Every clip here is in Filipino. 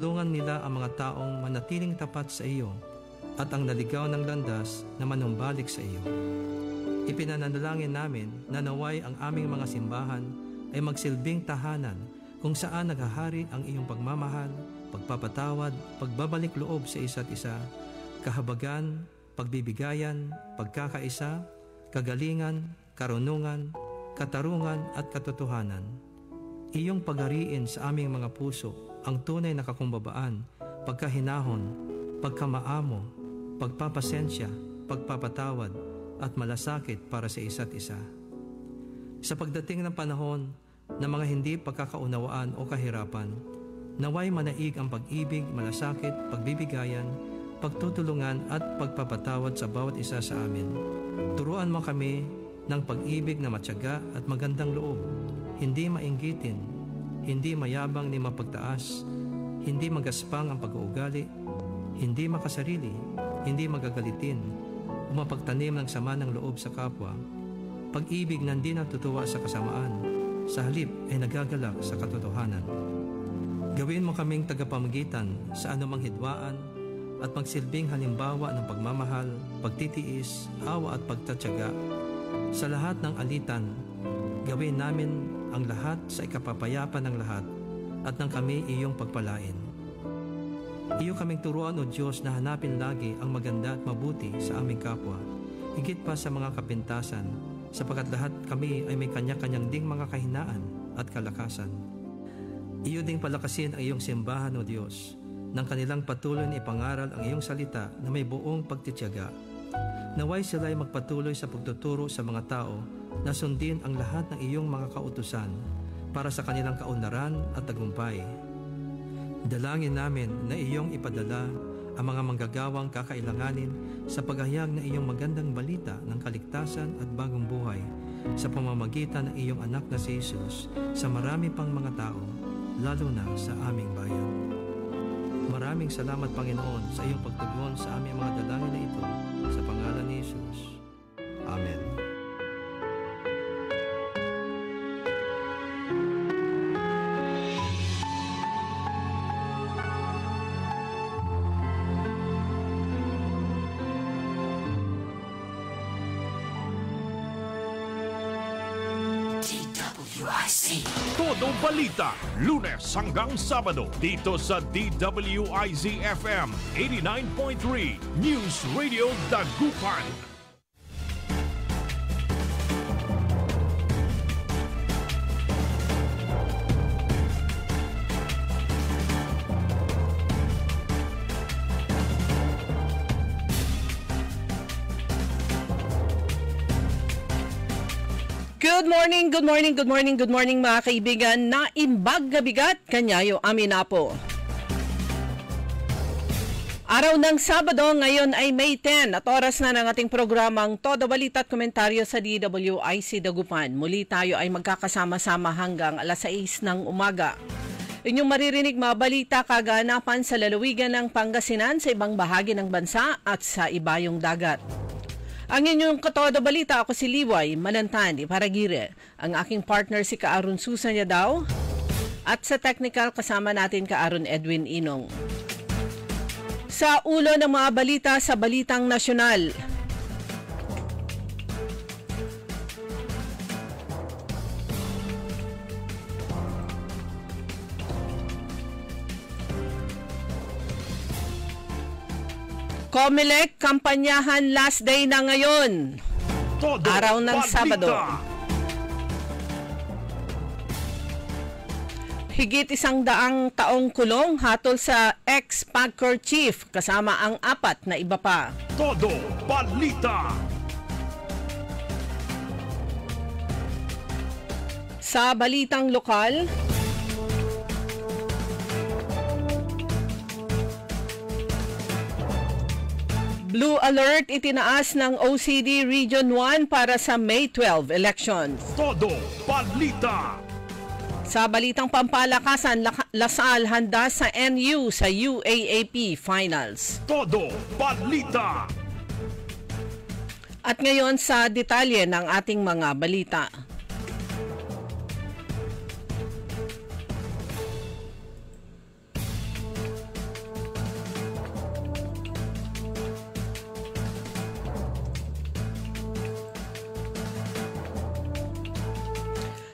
tulungan nila ang mga taong manatiling tapat sa iyo at ang naligaw ng landas na manumbalik sa iyo. Ipinanalangin namin na naway ang aming mga simbahan ay magsilbing tahanan kung saan naghahari ang iyong pagmamahal, pagpapatawad, pagbabalik loob sa isa't isa, kahabagan, pagbibigayan, pagkakaisa, kagalingan, karunungan, katarungan at katotohanan. Iyong paghariin sa aming mga puso ang tunay na kakumbabaan, pagkahinahon, pagkamaamo, pagpapasensya, pagpapatawad, at malasakit para sa isa't isa. Sa pagdating ng panahon na mga hindi pagkakaunawaan o kahirapan, naway manaig ang pag-ibig, malasakit, pagbibigayan, pagtutulungan at pagpapatawad sa bawat isa sa amin. Turuan mo kami ng pag-ibig na matyaga at magandang loob, hindi mainggitin, hindi mayabang ni mapagtaas, hindi magaspang ang pag-uugali, hindi makasarili, hindi magagalitin, umapagtanim ng sama ng loob sa kapwa, pag-ibig na hindi natutuwa sa kasamaan, sa halip ay nagagalak sa katotohanan. Gawin mo kaming tagapamagitan sa anumang hidwaan at magsilbing halimbawa ng pagmamahal, pagtitiis, awa at pagtatyaga. Sa lahat ng alitan, gawin namin ang lahat sa ikapapayapa ng lahat at nang kami iyong pagpalain. Iyo kaming turuan o Diyos na hanapin lagi ang maganda at mabuti sa aming kapwa, higit pa sa mga kapintasan, sapagkat lahat kami ay may kanya-kanyang ding mga kahinaan at kalakasan. Iyo ding palakasin ang iyong simbahan o Diyos, nang kanilang patuloy na ipangaral ang iyong salita na may buong pagtitiyaga. Naway sila ay magpatuloy sa pagtuturo sa mga tao na sundin ang lahat ng iyong mga kautusan para sa kanilang kaunlaran at tagumpay. Dalangin namin na iyong ipadala ang mga manggagawang kakailanganin sa paghahayag ng iyong magandang balita ng kaligtasan at bagong buhay sa pamamagitan ng iyong anak na si Jesus sa marami pang mga tao, lalo na sa aming bayan. Maraming salamat, Panginoon, sa iyong pagtugon sa aming mga dalangin na ito sa pangalan ni Jesus. Amen. Todo Balita, Lunes hanggang Sabado dito sa DWIZ-FM 89.3 News Radio Dagupan. Good morning mga kaibigan. Naimbag nga bigat kanyayo amin na po. Araw ng Sabado, ngayon ay May 10 at oras na ng ating programang Todo Balita at Komentaryo sa DWIC Dagupan. Muli tayo ay magkakasama-sama hanggang alas 6 ng umaga. Inyong maririnig mga balita kaganapan sa lalawigan ng Pangasinan, sa ibang bahagi ng bansa at sa ibayong dagat. Ang inyong Katodo Balita, ako si Liway Manantani Paragire. Ang aking partner si Kaaron Susan Yadaw. At sa technical kasama natin Kaaron Edwin Inong. Sa ulo ng mga balita sa Balitang Nasyonal. Comelec, kampanyahan last day na ngayon. Todo araw ng Balita. Sabado. Higit 100 taong kulong hatol sa ex-PAGCOR chief kasama ang 4 na iba pa. Todo Balita. Sa balitang lokal, Blue Alert itinaas ng OCD Region 1 para sa May 12 elections. Todo Balita. Sa balitang pampalakasan, Lasal handa sa NU sa UAAP Finals. Todo Balita. At ngayon sa detalye ng ating mga balita.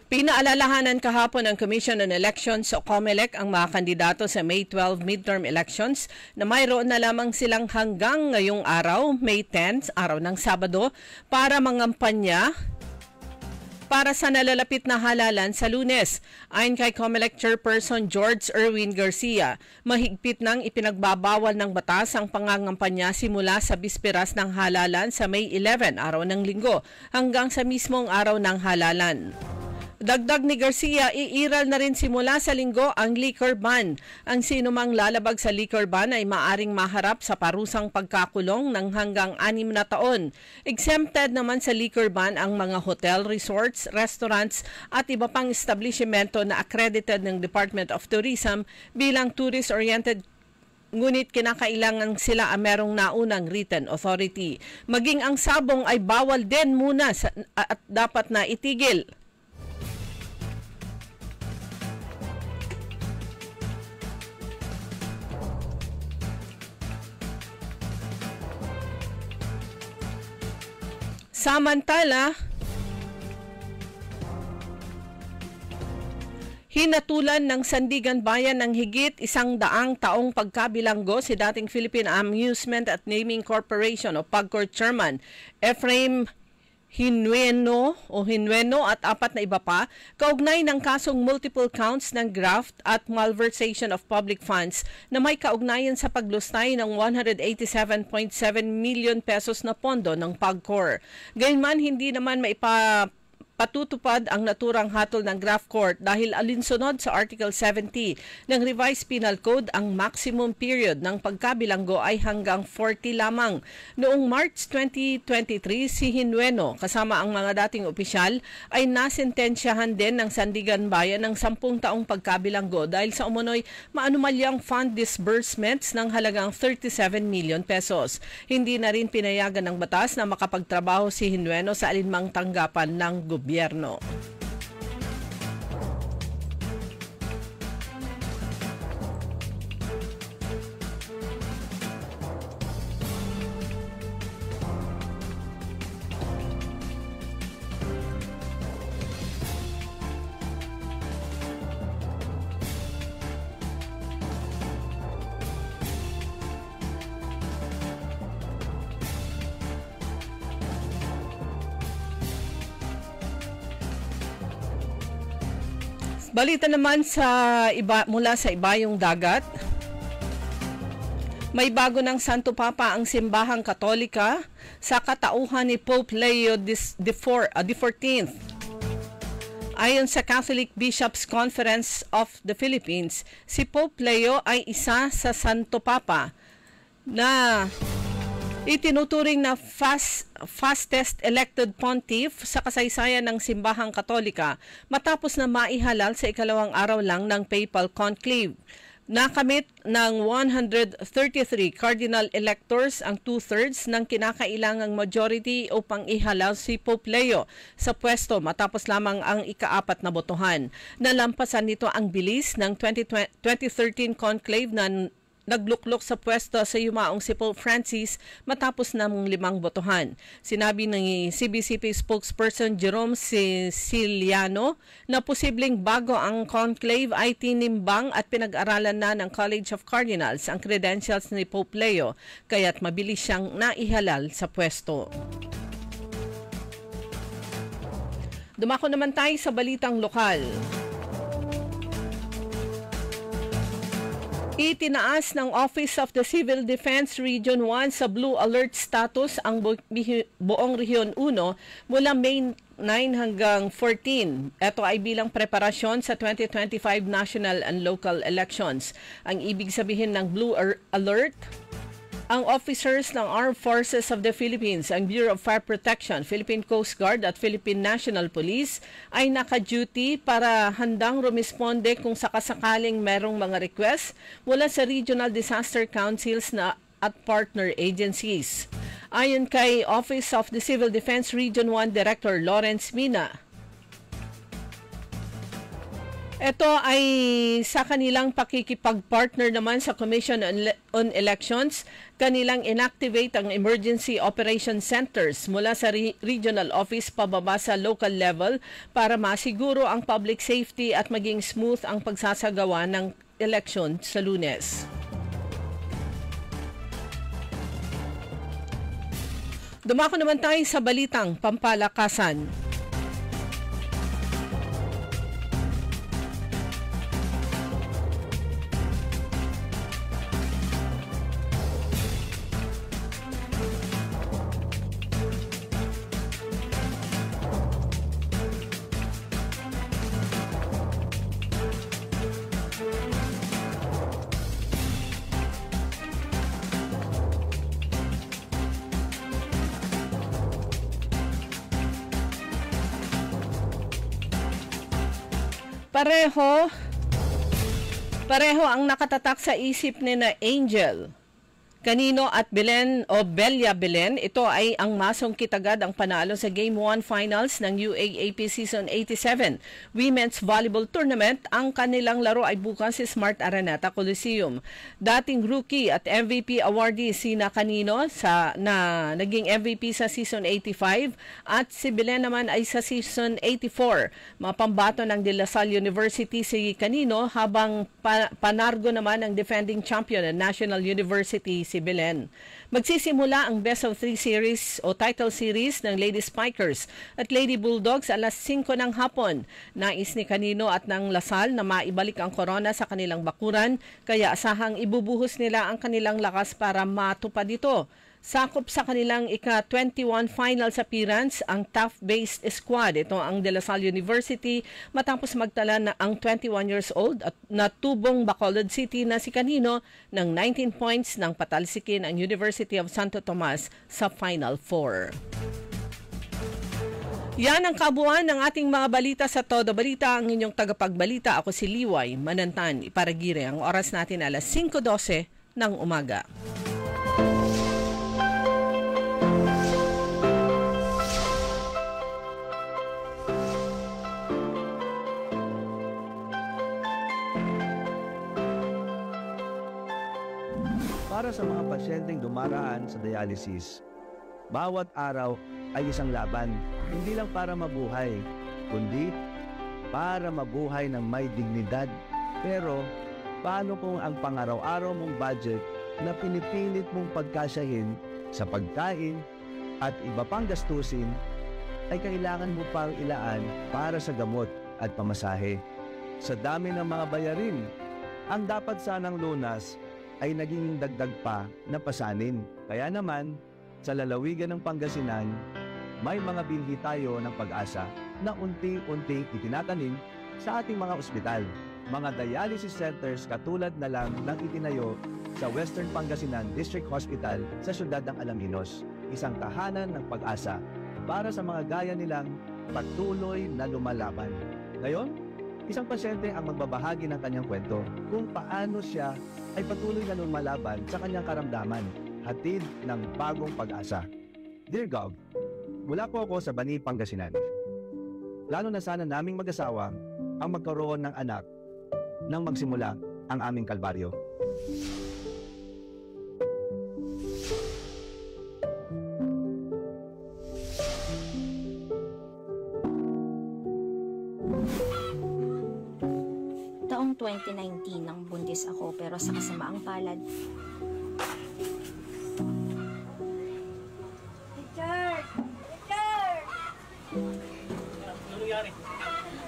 Pinaalalahanan kahapon ng Commission on Elections o COMELEC ang mga kandidato sa May 12 midterm elections na mayroon na lamang silang hanggang ngayong araw, May 10, araw ng Sabado, para mangampanya para sa nalalapit na halalan sa Lunes. Ayon kay COMELEC Chairperson George Erwin Garcia, mahigpit nang ipinagbabawal ng batas ang pangangampanya simula sa bisperas ng halalan sa May 11, araw ng Linggo, hanggang sa mismong araw ng halalan. Dagdag ni Garcia, iiral na rin simula sa Linggo ang liquor ban. Ang sinumang lalabag sa liquor ban ay maaring maharap sa parusang pagkakulong ng hanggang 6 na taon. Exempted naman sa liquor ban ang mga hotel, resorts, restaurants at iba pang establishmento na accredited ng Department of Tourism bilang tourist-oriented, ngunit kinakailangan sila ang merong naunang written authority. Maging ang sabong ay bawal din muna at dapat na itigil. Samantala, hinatulan ng Sandigan Bayan ng higit 100 taong pagkabilanggo si dating Philippine Amusement at Naming Corporation o PAGCOR Chairman Ephraim Hinueno at 4 na iba pa, kaugnay ng kasong multiple counts ng graft at malversation of public funds na may kaugnayan sa paglustay ng 187.7 million pesos na pondo ng PAGCOR. Gayunman, hindi naman patutupad ang naturang hatol ng graft court dahil alinsunod sa Article 70 ng Revised Penal Code, ang maximum period ng pagkabilanggo ay hanggang 40 lamang. Noong March 2023, si Hinueno kasama ang mga dating opisyal ay nasentensyahan din ng Sandigan Bayan ng 10 taong pagkabilanggo dahil sa umunoy maanumalyang fund disbursements ng halagang 37 million pesos. Hindi na rin pinayagan ng batas na makapagtrabaho si Hinueno sa alinmang tanggapan ng gobyerno. Balita naman mula sa ibayong dagat. May bago ng Santo Papa ang simbahang Katolika sa katauhan ni Pope Leo XIV. Ayon sa Catholic Bishops' Conference of the Philippines, si Pope Leo ay isa sa Santo Papa na itinuturing na fastest elected pontiff sa kasaysayan ng simbahang Katolika matapos na maihalal sa ikalawang araw lang ng papal conclave. Nakamit ng 133 cardinal electors ang 2/3 ng kinakailangang majority upang ihalal si Pope Leo sa pwesto matapos lamang ang ika-4 na botohan. Nalampasan nito ang bilis ng 2013 conclave na nagluklok sa pwesto sa yumaong si Pope Francis matapos ng 5 botohan. Sinabi ng CBCP spokesperson Jerome Siciliano na posibleng bago ang conclave ay tinimbang at pinag-aralan na ng College of Cardinals ang credentials ni Pope Leo, kaya't mabilis siyang naihalal sa pwesto. Dumako naman tayo sa balitang lokal. Itinaas ng Office of the Civil Defense Region 1 sa Blue Alert status ang buong Rehiyon 1 mula May 9 hanggang 14. Ito ay bilang preparasyon sa 2025 national and local elections. Ang ibig sabihin ng Blue Alert, ang officers ng Armed Forces of the Philippines, ang Bureau of Fire Protection, Philippine Coast Guard at Philippine National Police ay naka-duty para handang rumisponde kung sakasakaling merong mga request mula sa Regional Disaster Councils at partner agencies. Ayon kay Office of the Civil Defense Region 1 Director Lawrence Mina, Ito ay sa kanilang pakikipag-partner naman sa Commission on Elections, kanilang inactivate ang emergency operation centers mula sa regional office pababa sa local level para masiguro ang public safety at maging smooth ang pagsasagawa ng eleksyon sa Lunes. Dumako naman tayo sa balitang pampalakasan. Pareho ang nakatatak sa isip ni na Angel Canino at Belen o Belia Belen. Ito ay ang masungkit agad ang panalo sa Game 1 Finals ng UAAP Season 87 Women's Volleyball Tournament. Ang kanilang laro ay bukas sa Smart Araneta Coliseum. Dating rookie at MVP awardee sina Canino na naging MVP sa Season 85 at si Belen naman ay sa Season 84. Mapambato ng De La Salle University si Canino habang panargo naman ang defending champion ng National University si Belen. Magsisimula ang Best of 3 series o title series ng Lady Spikers at Lady Bulldogs alas 5 ng hapon. Nais ni Canino at ng Lasal na maibalik ang corona sa kanilang bakuran, kaya asahang ibubuhos nila ang kanilang lakas para matupad ito. Sakop sa kanilang ika-21 finals appearance ang tough-based squad. Ito ang De La Salle University matapos magtala na ang 21 years old at natubong Bacolod City na si Canino ng 19 points nang patalsikin ang University of Santo Tomas sa Final Four. Yan ang kabuuan ng ating mga balita sa Todo Balita. Ang inyong tagapagbalita, ako si Liway Manantan Iparagire. Ang oras natin alas 5:12 ng umaga. Para sa mga pasyenteng dumaraan sa dialysis, bawat araw ay isang laban, hindi lang para mabuhay, kundi para mabuhay ng may dignidad. Pero, paano kung ang pangaraw-araw mong budget na pinipilit mong pagkasyahin sa pagkain at iba pang gastusin ay kailangan mo pang ilaan para sa gamot at pamasahe? Sa dami ng mga bayarin, ang dapat sanang lunas ay naging dagdag pa na pasanin. Kaya naman, sa lalawigan ng Pangasinan, may mga binhi tayo ng pag-asa na unti-unting itinatanim sa ating mga ospital. Mga dialysis centers katulad na lang ng itinayo sa Western Pangasinan District Hospital sa siyudad ng Alaminos. Isang tahanan ng pag-asa para sa mga gaya nilang patuloy na lumalaban. Ngayon, isang pasyente ang magbabahagi ng kanyang kwento kung paano siya ay patuloy na lumalaban sa kanyang karamdaman, hatid ng bagong pag-asa. Dear Gov, mula po ako sa Bani, Pangasinan. Plano na sana naming mag-asawa ang magkaroon ng anak nang magsimula ang aming kalbaryo. Taong 2019 nang buntis ako, pero sa kasamaang palad,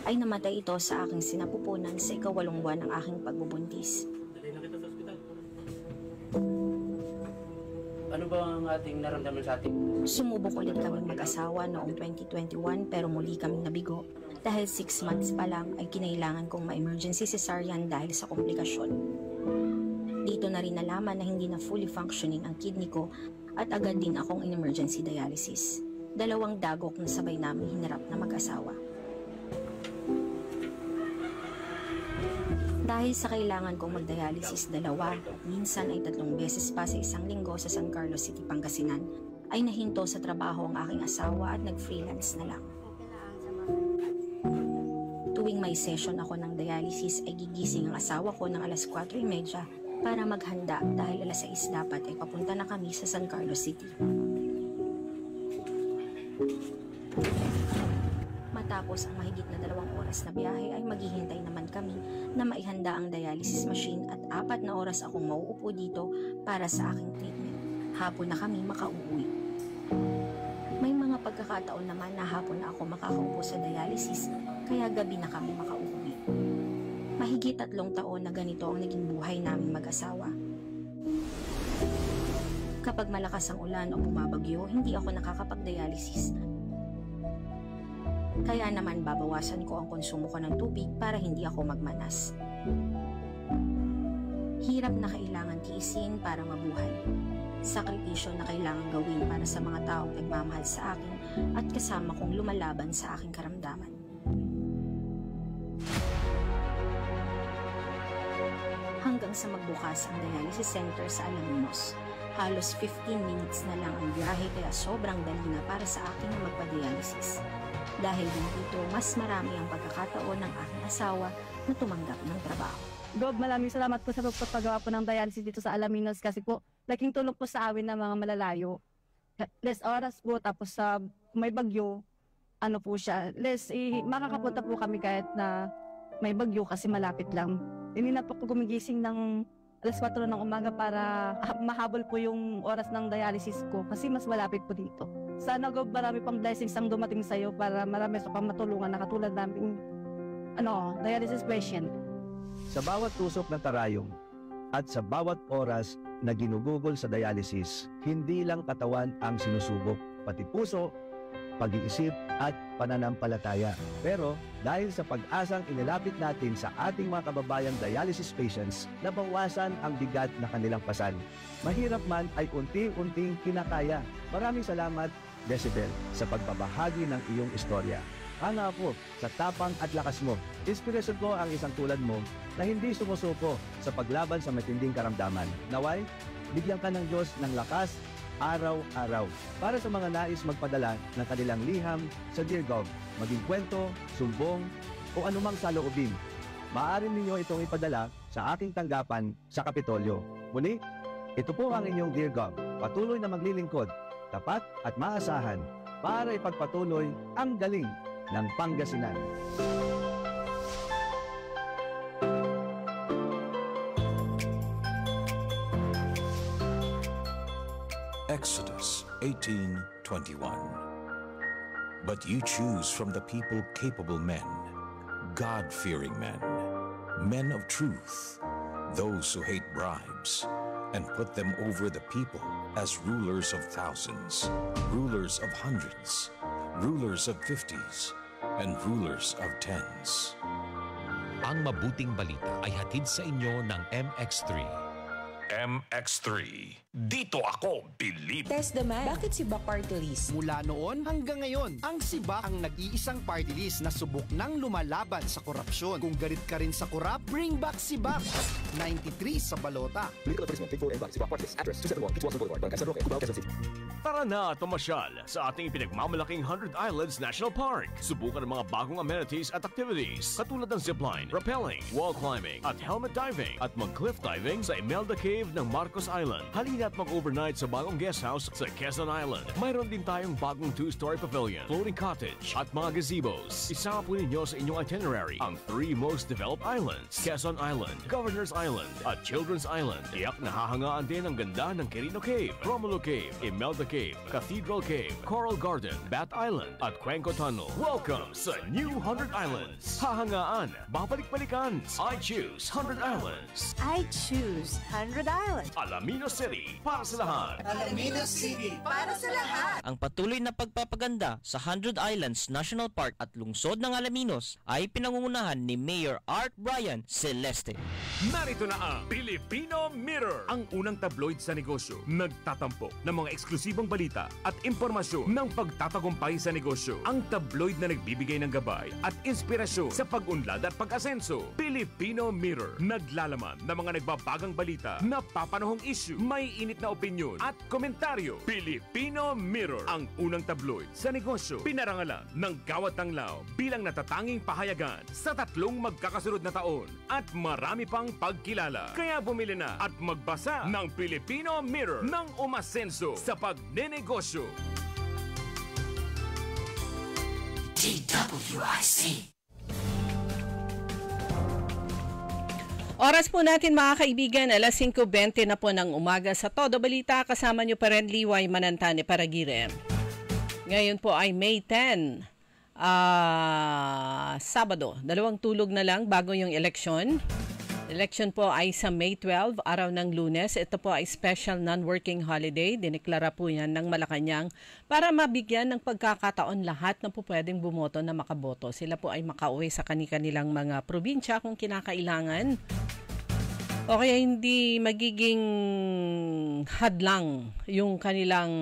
ay namatay ito sa aking sinapupunan sa ika-8 buwan ng aking pagbubuntis. Ano ba ang ating naramdaman sa ating? Sumubok ulit kaming mag-asawa noong 2021 pero muli kaming nabigo. Dahil 6 months pa lang ay kinailangan kong ma-emergency cesarean dahil sa komplikasyon. Dito na rin nalaman na hindi na fully functioning ang kidney ko at agad din akong in emergency dialysis. 2 dagok na sabay namin hinarap na mag-asawa. Dahil sa kailangan kong mag-dialysis 2, minsan ay 3 beses pa sa isang linggo sa San Carlos City, Pangasinan, ay nahinto sa trabaho ang aking asawa at nag-freelance na lang. Tuwing may session ako ng dialysis ay gigising ang asawa ko ng alas 4:30 para maghanda dahil alas 6 dapat ay papunta na kami sa San Carlos City. Matapos ang mahigit na 2 oras na biyahe ay maghihintay naman kami na maihanda ang dialysis machine at 4 na oras akong mauupo dito para sa aking treatment. Hapon na kami makauuwi. May mga pagkakataon naman na hapon na ako makakaupo sa dialysis kaya gabi na kami makauwi. Mahigit 3 taon na ganito ang naging buhay namin mag-asawa. Kapag malakas ang ulan o bumabagyo, hindi ako nakakapag-dialysis. Kaya naman babawasan ko ang konsumo ko ng tubig para hindi ako magmanas. Hirap na kailangan tiisin para mabuhay. Sakripisyo na kailangan gawin para sa mga taong nagmamahal sa akin at kasama kong lumalaban sa aking karamdaman. Hanggang sa magbukas ang dialysis center sa Alaminos, halos 15 minutes na lang ang biyahe kaya sobrang dali na para sa akin na magpa-dialysis. Dahil din dito, mas marami ang pagkakataon ng aking asawa na tumanggap ng trabaho. Gob, maraming salamat po sa pagpapagawa po ng dialysis dito sa Alaminos kasi po, laking tulong po sa amin ng mga malalayo. Less oras po, tapos sa may bagyo, ano po siya, makakapunta po kami kahit na may bagyo kasi malapit lang. Hindi na po gumigising ng alas 4 ng umaga para mahabol po yung oras ng dialysis ko kasi mas malapit po dito. Sana Gob, marami pang blessings ang dumating sa'yo para marami sa pang matulungan na katulad namin dialysis patient. Sa bawat tusok ng tarayong at sa bawat oras na ginugugol sa dialysis, hindi lang katawan ang sinusubok, pati puso, pag-iisip at pananampalataya. Pero dahil sa pag-asang inilapit natin sa ating mga kababayang dialysis patients, nabawasan ang bigat na kanilang pasan. Mahirap man ay unti-unting kinakaya. Maraming salamat, Decibel, sa pagbabahagi ng iyong istorya. Hanga po sa tapang at lakas mo. Inspirasyon ko ang isang tulad mo na hindi sumusuko sa paglaban sa matinding karamdaman. Naway, bigyan ka ng Diyos ng lakas araw-araw. Para sa mga nais magpadala ng kanilang liham sa Dear Gov, maging kwento, sumbong, o anumang saloobin, maaari ninyo itong ipadala sa aking tanggapan sa Kapitolyo. Muli, ito po ang inyong Dear Gov, patuloy na maglilingkod, tapat at maasahan para ipagpatuloy ang galing ng Pangasinan. Exodus 18:21. But you choose from the people capable men, God-fearing men, men of truth, those who hate bribes, and put them over the people as rulers of thousands, rulers of hundreds, rulers of 50s, and rulers of 10s. Ang mabuting balita ay hatid sa inyo ng MX3. MX3. Dito ako, believe. Test the man. Bakit si Bak Party List? Mula noon hanggang ngayon, ang SIBAC ang nag-iisang party list na subok ng lumalaban sa korupsyon. Kung galit ka rin sa korap, bring back SIBAC. 93 sa balota. Tara na tumasyal sa ating pinagmamalaking 100 Islands National Park. Subukan ang mga bagong amenities at activities katulad ng zipline, rappelling, wall climbing, at helmet diving at mag-cliff diving sa Imelda Cave ng Marcos Island. Halina at mag-overnight sa bagong guest house sa Quezon Island. Mayroon din tayong bagong 2-story pavilion, floating cottage, at mga gazebos. Isama po ninyo sa inyong itinerary ang 3 most developed islands: Quezon Island, Governor's Island, at Children's Island. Tiyak nahahangaan din ang ganda ng Quirino Cave, Romulo Cave, Imelda Cave, Cathedral Cave, Coral Garden, Bat Island, at Cuenco Tunnel. Welcome sa New 100 Islands. Hahangaan, babalik-balikan. I choose 100 Islands. I choose 100 Islands. Alaminos City, para sa lahat. Alaminos City, para sa lahat. Ang patuloy na pagpapaganda sa 100 Islands National Park at lungsod ng Alaminos ay pinangungunahan ni Mayor Art Brian Celeste. Narito na ang Filipino Mirror, ang unang tabloid sa negosyo. Nagtatampok ng mga eksklusibong balita at impormasyon ng pagtatagumpay sa negosyo. Ang tabloid na nagbibigay ng gabay at inspirasyon sa pag-unlad at pag-asenso. Filipino Mirror, naglalaman ng mga nagbabagang balita na papanahong issue. May maiinit na opinyon at komentaryo. Filipino Mirror, ang unang tabloid sa negosyo. Pinarangalan ng Gawad Tanglao bilang natatanging pahayagan sa 3 magkakasunod na taon at marami pang pagkilala. Kaya bumili na at magbasa ng Filipino Mirror ng umasenso sa pagnenegosyo. DWIC. Oras po natin mga kaibigan, alas 5:20 na po ng umaga sa Todo Balita. Kasama niyo pa rin Liway Manantane Paragire. Ngayon po ay May 10, Sabado. 2 tulog na lang bago yung eleksyon. Election po ay sa May 12, araw ng Lunes. Ito po ay special non-working holiday. Dineklara po yan ng Malacanang para mabigyan ng pagkakataon lahat na po pwedeng bumoto na makaboto. Sila po ay makauwi sa kanilang mga probinsya kung kinakailangan. O kaya hindi magiging hadlang yung kanilang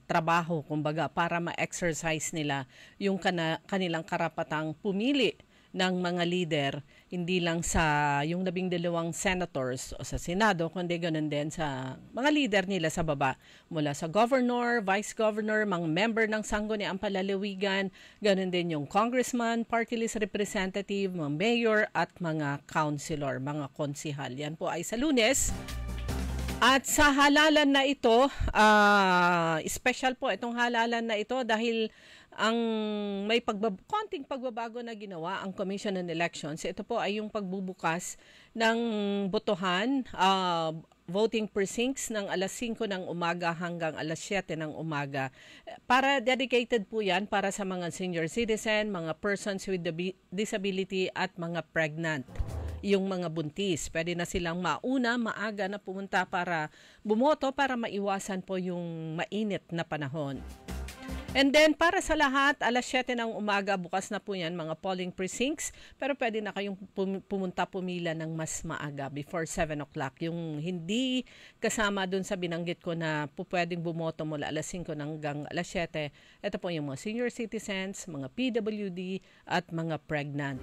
trabaho, kumbaga, para ma-exercise nila yung kanilang karapatang pumili ng mga leader, hindi lang sa yung 12 senators o sa Senado, kundi ganun din sa mga leader nila sa baba. Mula sa governor, vice governor, mga member ng sangguniang palalawigan, ganun din yung congressman, party list representative, mga mayor at mga councilor, mga konsihal. Yan po ay sa Lunes. At sa halalan na ito, special po itong halalan na ito dahil ang may konting pagbabago na ginawa ang Commission on Elections. Ito po ay yung pagbubukas ng botohan, voting precincts ng alas 5 ng umaga hanggang alas 7 ng umaga. Para dedicated po yan para sa mga senior citizen, mga persons with disability at mga pregnant. Yung mga buntis, pwede na silang maaga na pumunta para bumoto para maiwasan po yung mainit na panahon. And then, para sa lahat, alas 7 ng umaga, bukas na po yan, mga polling precincts. Pero pwede na kayong pumila ng mas maaga, before 7 o'clock. Yung hindi kasama dun sa binanggit ko na pwedeng bumoto mula alas 5 hanggang alas 7. Ito po yung mga senior citizens, mga PWD, at mga pregnant.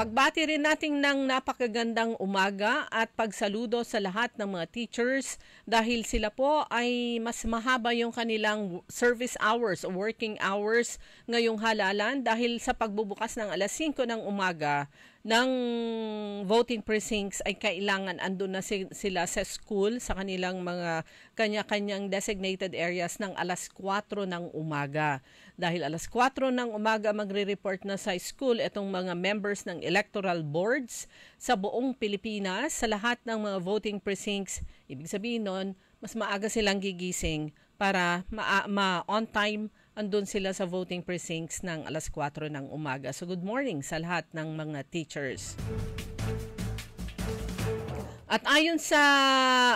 Pagbati rin natin ng napakagandang umaga at pagsaludo sa lahat ng mga teachers dahil sila po ay mas mahaba yung kanilang service hours o working hours ngayong halalan dahil sa pagbubukas ng alas 5 ng umaga ng voting precincts ay kailangan andun na sila sa school sa kanilang mga kanya-kanyang designated areas ng alas 4 ng umaga. Dahil alas 4 ng umaga magre-report na sa school itong mga members ng electoral boards sa buong Pilipinas, sa lahat ng mga voting precincts. Ibig sabihin nun, mas maaga silang gigising para on time andun sila sa voting precincts ng alas 4 ng umaga. So good morning sa lahat ng mga teachers. At ayon sa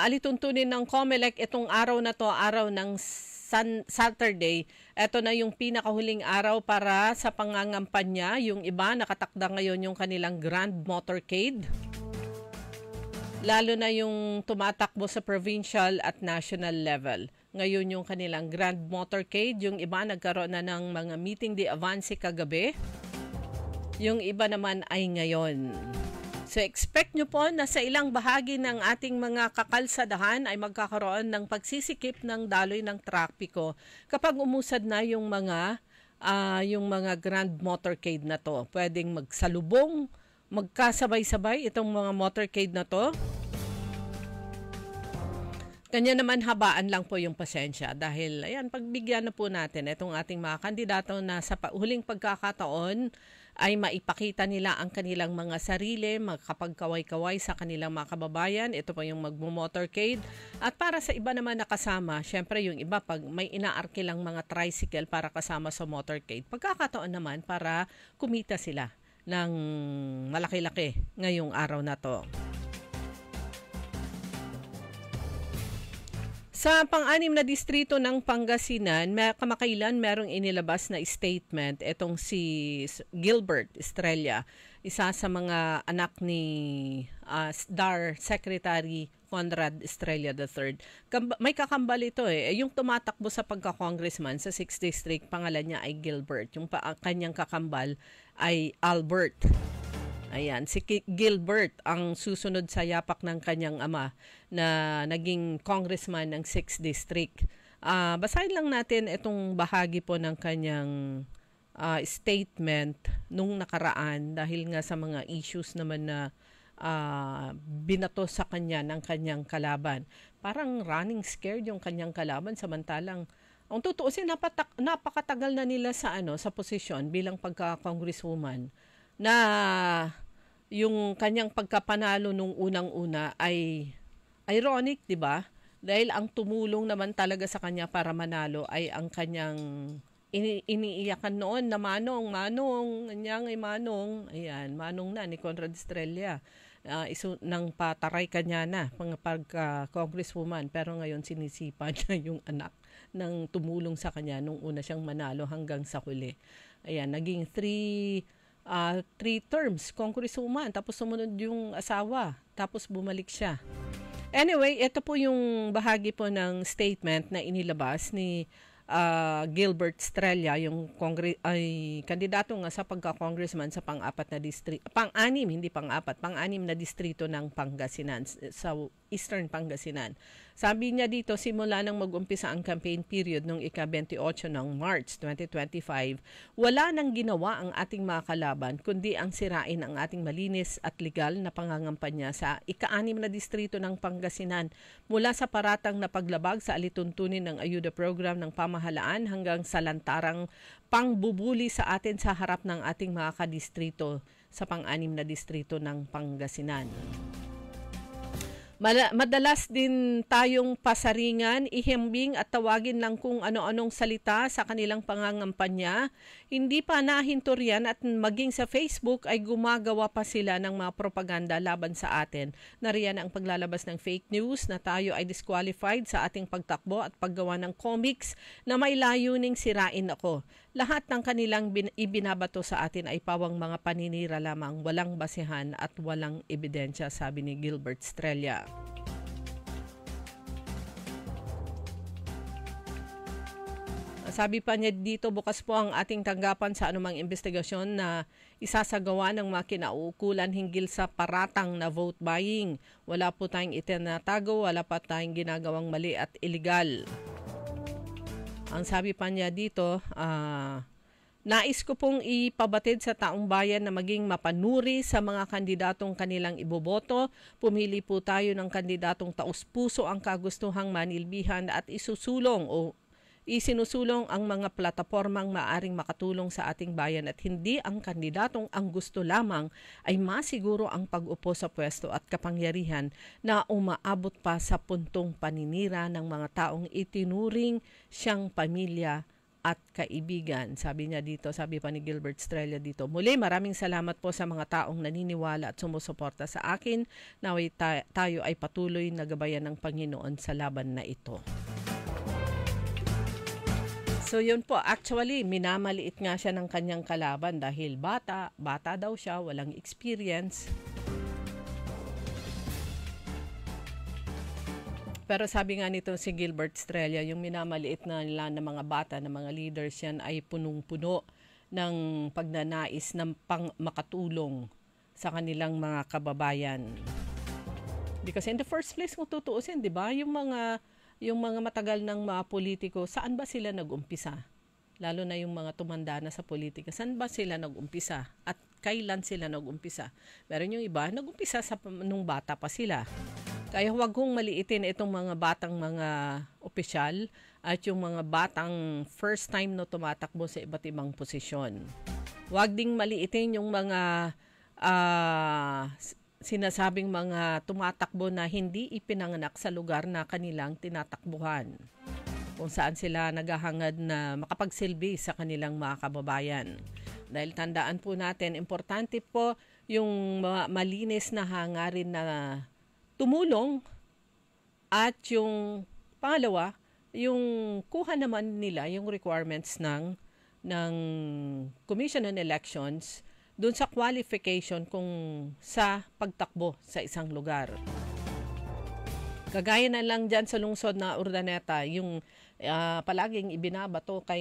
alituntunin ng COMELEC, itong araw na to, araw ng Saturday, ito na yung pinakahuling araw para sa pangangampanya. Yung iba, nakatakda ngayon yung kanilang Grand Motorcade. Lalo na yung tumatakbo sa provincial at national level. Ngayon yung kanilang Grand Motorcade. Yung iba nagkaroon na ng mga meeting de avance kagabi. Yung iba naman ay ngayon. So expect nyo po na sa ilang bahagi ng ating mga kakalsadahan ay magkakaroon ng pagsisikip ng daloy ng trapiko kapag umusad na yung mga Grand Motorcade na to. Pwedeng magsalubong, magkasabay-sabay itong mga motorcade na to. Kanya naman habaan lang po yung pasensya dahil ayan, pagbigyan na po natin itong ating mga kandidato na sa huling pagkakataon ay maipakita nila ang kanilang mga sarili, makapagkaway-kaway sa kanilang mga kababayan. Ito po yung magmo-motorcade. At para sa iba naman nakasama, syempre yung iba pag may inaarkilang mga tricycle para kasama sa motorcade, pagkakataon naman para kumita sila ng malaki-laki ngayong araw na to. Sa pang-anim na distrito ng Pangasinan, kamakailan merong inilabas na statement itong si Gilbert Estrella, isa sa mga anak ni DAR Secretary Conrad Estrella III. May kakambal ito yung tumatakbo sa pagka-congressman sa 6th District, pangalan niya ay Gilbert. Yung kanyang kakambal ay Albert. Ayan, si Gilbert ang susunod sa yapak ng kanyang ama na naging congressman ng 6th District. Basahin lang natin itong bahagi po ng kanyang statement nung nakaraan dahil nga sa mga issues naman na binato sa kanya ng kanyang kalaban. Parang running scared yung kanyang kalaban samantalang ang tutuusin napakatagal na nila sa posisyon bilang pagka-congresswoman na yung kanyang pagkapanalo nung unang-una ay ironic, 'di ba? Dahil ang tumulong naman talaga sa kanya para manalo ay ang kanyang iniiyakan noon na Manong, kanyang ay Manong, ayan, Manong na ni Conrad Estrella. Nang pataray kanya na pagka-congresswoman pero ngayon sinisipa niya yung anak ng tumulong sa kanya nung una siyang manalo hanggang sa huli. Ayan, naging 3 terms congresswoman tapos sumunod yung asawa tapos bumalik siya. Anyway, ito po yung bahagi po ng statement na inilabas ni Gilbert Estrella, yung kandidato nga sa pagka-congressman sa pang-anim na distrito ng Pangasinan, sa Eastern Pangasinan. Sabi niya dito, simula nang mag-umpisa ang campaign period noong ika-28 ng March 2025, wala nang ginawa ang ating mga kalaban kundi ang sirain ang ating malinis at legal na pangangampanya sa ika-6 na distrito ng Pangasinan, mula sa paratang na paglabag sa alituntunin ng ayuda program ng pamahalaan hanggang sa lantarang pangbubuli sa atin sa harap ng ating mga kadistrito sa pang-6 na distrito ng Pangasinan. Madalas din tayong pasaringan, ihembing at tawagin lang kung ano-anong salita sa kanilang pangangampanya. Hindi pa nahinto riyan at maging sa Facebook ay gumagawa pa sila ng mga propaganda laban sa atin. Nariyan ang paglalabas ng fake news na tayo ay disqualified sa ating pagtakbo at paggawa ng comics na may layuning sirain ako. Lahat ng kanilang ibinabato sa atin ay pawang mga paninira lamang, walang basihan at walang ebidensya, sabi ni Gilbert Estrella. Sabi pa niya dito, bukas po ang ating tanggapan sa anumang investigasyon na isasagawa ng mga kinauukulan hinggil sa paratang na vote buying. Wala po tayong itinatago, wala pa tayong ginagawang mali at illegal. Ang sabi pa niya dito, nais ko pong ipabatid sa taong bayan na maging mapanuri sa mga kandidatong kanilang iboboto. Pumili po tayo ng kandidatong taus-puso ang kagustuhang manilbihan at isinusulong ang mga platapormang maaring makatulong sa ating bayan at hindi ang kandidatong ang gusto lamang ay masiguro ang pag-upo sa pwesto at kapangyarihan na umaabot pa sa puntong paninira ng mga taong itinuring siyang pamilya at kaibigan. Sabi niya dito, sabi pa ni Gilbert Estrella dito, muli maraming salamat po sa mga taong naniniwala at sumusuporta sa akin. Naway tayo ay patuloy na gabayan ng Panginoon sa laban na ito. So yun po, actually minamaliit nga siya ng kanyang kalaban dahil bata daw siya, walang experience. Pero sabi nga nito si Gilbert Estrella, yung minamaliit na nila ng mga bata, ng mga leaders yan ay punong-puno ng pagnanais ng makatulong sa kanilang mga kababayan. Because in the first place, kung tutuusin, di ba, yung mga matagal ng mga politiko, saan ba sila nag-umpisa? Lalo na yung mga tumanda na sa politika, saan ba sila nag-umpisa? At kailan sila nag-umpisa? Meron yung iba, nag-umpisa nung bata pa sila. Kaya huwag kong maliitin itong mga batang mga opisyal at yung mga batang first time na tumatakbo sa iba't ibang posisyon. Huwag ding maliitin yung mga sinasabing mga tumatakbo na hindi ipinanganak sa lugar na kanilang tinatakbuhan, kung saan sila naghahangad na makapagsilbi sa kanilang mga kababayan. Dahil tandaan po natin, importante po yung malinis na hangarin na tumulong at yung pangalawa, yung kuha naman nila yung requirements ng Commission on Elections doon sa qualification kung sa pagtakbo sa isang lugar. Kagaya na lang dyan sa lungsod na Urdaneta, yung palaging ibinabato kay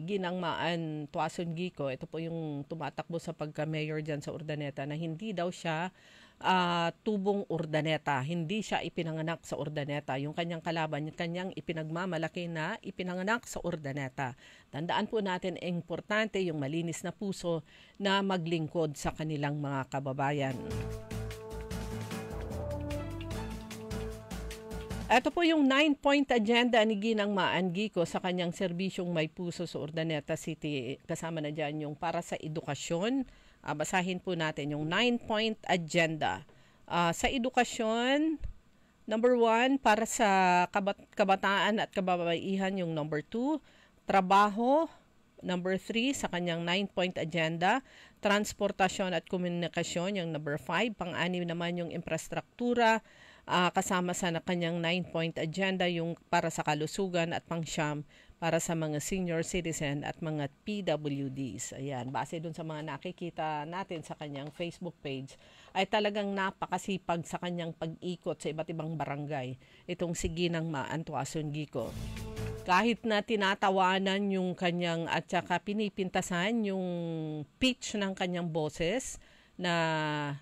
Ginang Maan Tuason Gico, ito po yung tumatakbo sa pagka-mayor dyan sa Urdaneta, na hindi daw siya tubong Urdaneta. Hindi siya ipinanganak sa Urdaneta. Yung kanyang kalaban, yung kanyang ipinagmamalaki na ipinanganak sa Urdaneta. Tandaan po natin, importante yung malinis na puso na maglingkod sa kanilang mga kababayan. Ito po yung 9-point agenda ni Ginang Maan Gico sa kanyang serbisyong may puso sa Urdaneta City. Kasama na dyan yung para sa edukasyon. Basahin po natin yung 9-point agenda. Sa edukasyon, number 1, para sa kabataan at kababaihan, yung number 2. Trabaho, number 3, sa kanyang 9-point agenda. Transportasyon at komunikasyon, yung number 5. Pang-anim naman yung infrastruktura, kasama sa kanyang 9-point agenda, yung para sa kalusugan, at pang-siyam para sa mga senior citizen at mga PWDs. Ayan, base dun sa mga nakikita natin sa kanyang Facebook page, ay talagang napakasipag sa kanyang pag-ikot sa iba't ibang barangay itong si Ginang Maan Tuason Gico. Kahit na tinatawanan yung kanyang at saka pinipintasan yung pitch ng kanyang boses na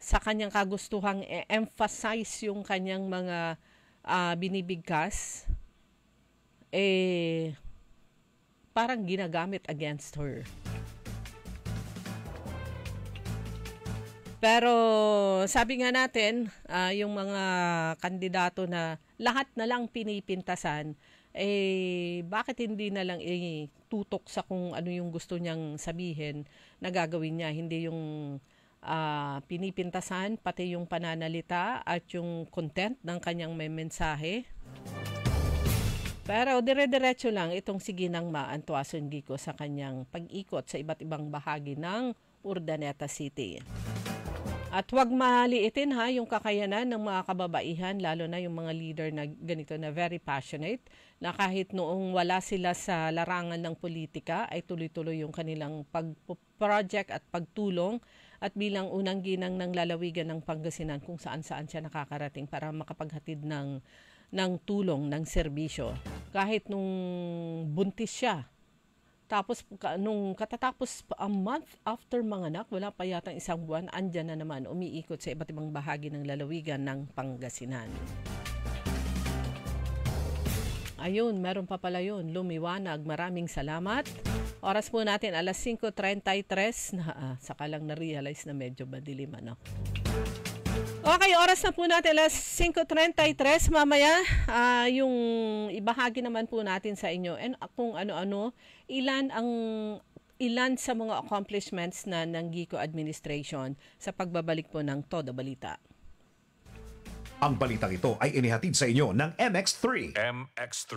sa kanyang kagustuhang emphasize yung kanyang mga binibigkas, parang ginagamit against her. Pero sabi nga natin, yung mga kandidato na lahat na lang pinipintasan, bakit hindi na lang tutok sa kung ano yung gusto niyang sabihin na gagawin niya, hindi yung pinipintasan, pati yung pananalita at yung content ng kanyang may mensahe. Pero dire-diretso lang itong si Ginang Maan Tuason Gico sa kanyang pag-ikot sa iba't ibang bahagi ng Urdaneta City. At huwag maliitin yung kakayanan ng mga kababaihan, lalo na yung mga leader na ganito na very passionate, na kahit noong wala sila sa larangan ng politika ay tuloy-tuloy yung kanilang pag-project at pagtulong, at bilang unang ginang ng lalawigan ng Pangasinan kung saan-saan siya nakakarating para makapaghatid ng tulong, ng serbisyo. Kahit nung buntis siya, tapos nung katatapos a month after manganak, wala pa yata isang buwan, andyan na naman, umiikot sa iba't ibang bahagi ng lalawigan ng Pangasinan. Ayun, meron pa pala yun, lumiwanag. Maraming salamat. Oras po natin, alas 5:33 na, saka lang na-realize na medyo madilim, ano. Okay, oras na po natin, alas 5:33. Mamaya, yung ibahagi naman po natin sa inyo and kung ano-ano, ilan sa mga accomplishments na ng Gico administration sa pagbabalik po ng Todo Balita. Ang balitang ito ay inihatid sa inyo ng MX3. MX3.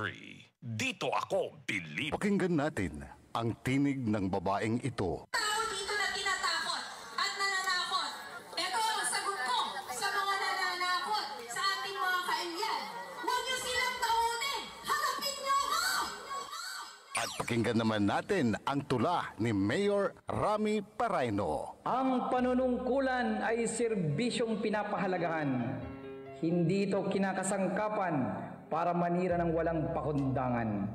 Dito ako, believe. Pakinggan natin ang tinig ng babaeng ito. Tao dito na tinatakot at nananakot. Ito ang sagot ko sa mga nananakot sa ating mga kailyan. Huwag niyo silang taonin. Harapin niyo ako! At pakinggan naman natin ang tula ni Mayor Rami Paraino. Ang panunungkulan ay serbisyong pinapahalagahan. Hindi ito kinakasangkapan para manira ng walang pakundangan.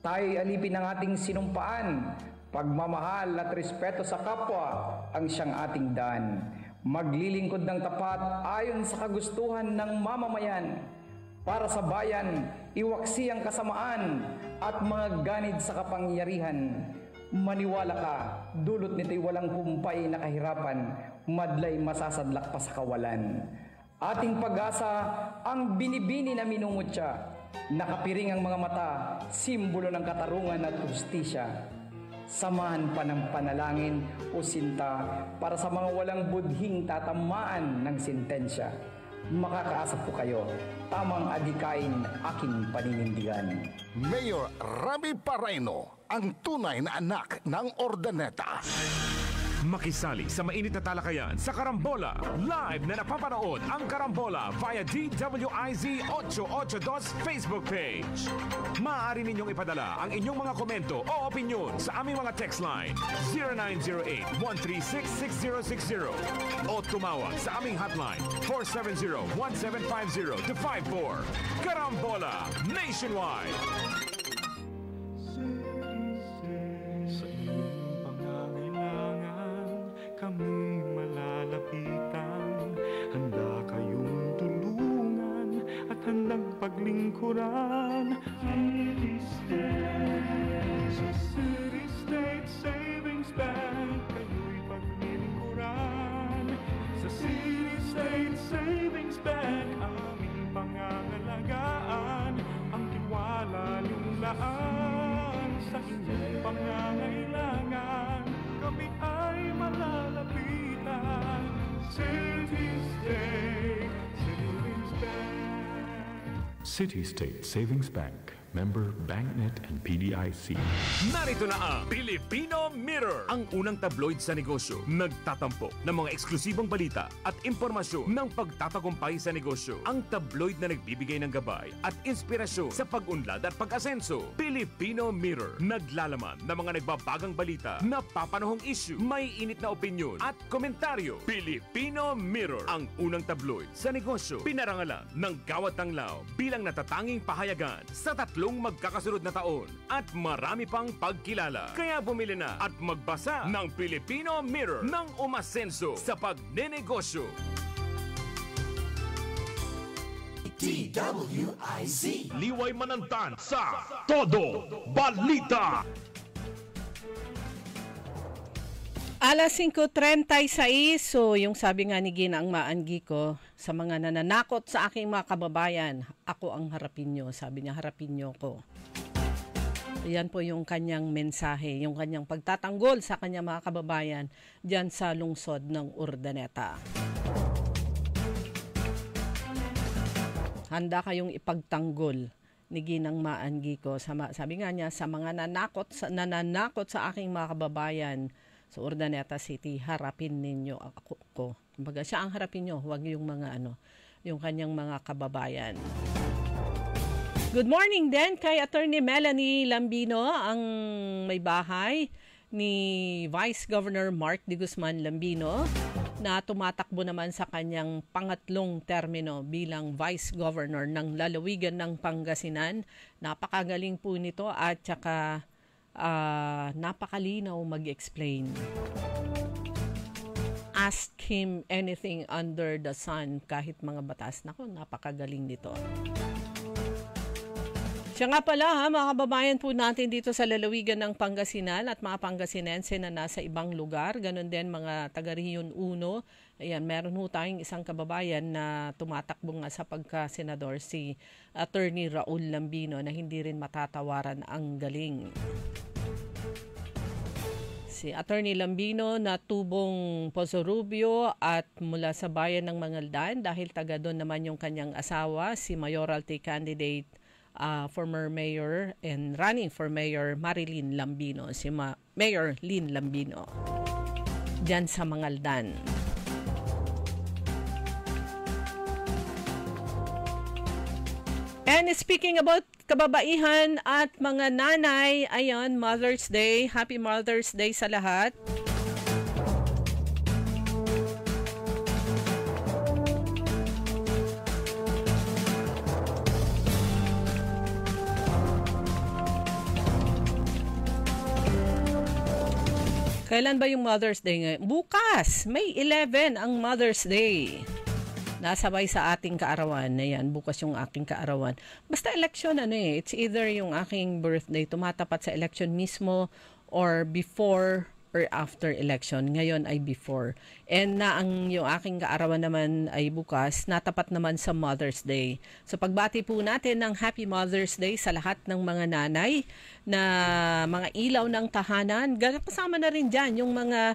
Tayo'y alipin ng ating sinumpaan. Pagmamahal at respeto sa kapwa ang siyang ating daan. Maglilingkod ng tapat ayon sa kagustuhan ng mamamayan. Para sa bayan, iwaksi ang kasamaan at mga ganid sa kapangyarihan. Maniwala ka, dulot nito'y walang humpay na kahirapan, madlay masasadlak pa sa kawalan. Ating pag-asa ang binibini na minumutya. Nakapiring ang mga mata, simbolo ng katarungan at hustisya. Samahan pa ng panalangin o sinta para sa mga walang budhing tatamaan ng sentensya. Makakaasa po kayo, tamang adikain aking paninindigan. Mayor Rami Paraino, ang tunay na anak ng Urdaneta. Makisali sa mainit na talakayan sa Karambola. Live na napapanood ang Karambola via DWIZ 882 Facebook page. Maaari ninyong ipadala ang inyong mga komento o opinyon sa aming mga text line 0908-136-6060 o tumawag sa aming hotline 470-1750-54. Karambola Nationwide! handang paglingkuran. City State Savings Bank, kayo'y paglingkuran. Sa City State Savings Bank, aming pangangalagaan. Ang tiwala lulaan sa inyong pangangailangan. Kami ay malalapitan. City State Savings Bank. City State Savings Bank. Member BankNet and PDIC. Narito na ang Filipino Mirror, ang unang tabloid sa negosyo. Nagtatampok ng mga eksklusibong balita at impormasyon ng pagtatagumpay sa negosyo. Ang tabloid na nagbibigay ng gabay at inspirasyon sa pag-unlad at pag-asenso. Filipino Mirror, naglalaman ng mga nagbabagang balita, napapanahong issue, may init na opinyon at komentaryo. Filipino Mirror, ang unang tabloid sa negosyo. Pinarangalan ng Gawad ng Lao bilang natatanging pahayagan sa tatlong magkakasunod na taon at marami pang pagkilala. Kaya bumili na at magbasa ng Filipino Mirror ng umasenso sa pagnenegosyo. DWIZ. Liway Manantan sa Todo Balita. Alas 5:36, so yung sabi nga ni Gina ang maanggi ko, sa mga nananakot sa aking mga kababayan, ako ang harapin nyo. Sabi niya, harapin nyo ko. Yan po yung kanyang mensahe, yung kanyang pagtatanggol sa kanyang mga kababayan dyan sa lungsod ng Urdaneta. Handa kayong ipagtanggol ni Ginang maanggi ko. Sabi nga niya, sa mga nananakot sa aking mga kababayan, sa Urdaneta City, harapin ninyo ako ko. Kumbaga, siya ang harapin nyo, huwag yung mga yung kanyang mga kababayan. Good morning din kay Attorney Melanie Lambino, ang may bahay ni Vice Governor Mark D. Guzman Lambino, na tumatakbo naman sa kanyang pangatlong termino bilang Vice Governor ng lalawigan ng Pangasinan. Napakagaling po nito at saka napakalinaw mag-explain. Ask him anything under the sun, kahit mga batas. Naku, napakagaling nito. Siya nga pala mga kababayan po natin dito sa lalawigan ng Pangasinan at mga Pangasinense na nasa ibang lugar. Ganon din mga taga-Rehiyon 1. Ayan, meron ho tayong isang kababayan na tumatakbo nga sa pagka-senador, si Attorney Raul Lambino, na hindi rin matatawaran ang galing. Si Attorney Lambino na tubong Poso Rubio at mula sa bayan ng Mangaldan, dahil taga doon naman yung kanyang asawa, si mayoralty candidate, former mayor and running for mayor Marilyn Lambino, si Mayor Lynn Lambino, dyan sa Mangaldan. And speaking about kababaihan at mga nanay, ayan, Mother's Day. Happy Mother's Day sa lahat. Kailan ba yung Mother's Day ngayon? Bukas, May 11 ang Mother's Day. Nasabay sa ating kaarawan. Ayan, bukas yung aking kaarawan. Basta election, it's either yung aking birthday tumatapat sa election mismo or before or after election. Ngayon ay before. And na yung aking kaarawan naman ay bukas, natapat naman sa Mother's Day. So pagbati po natin ng Happy Mother's Day sa lahat ng mga nanay na mga ilaw ng tahanan. Kasama na rin dyan yung mga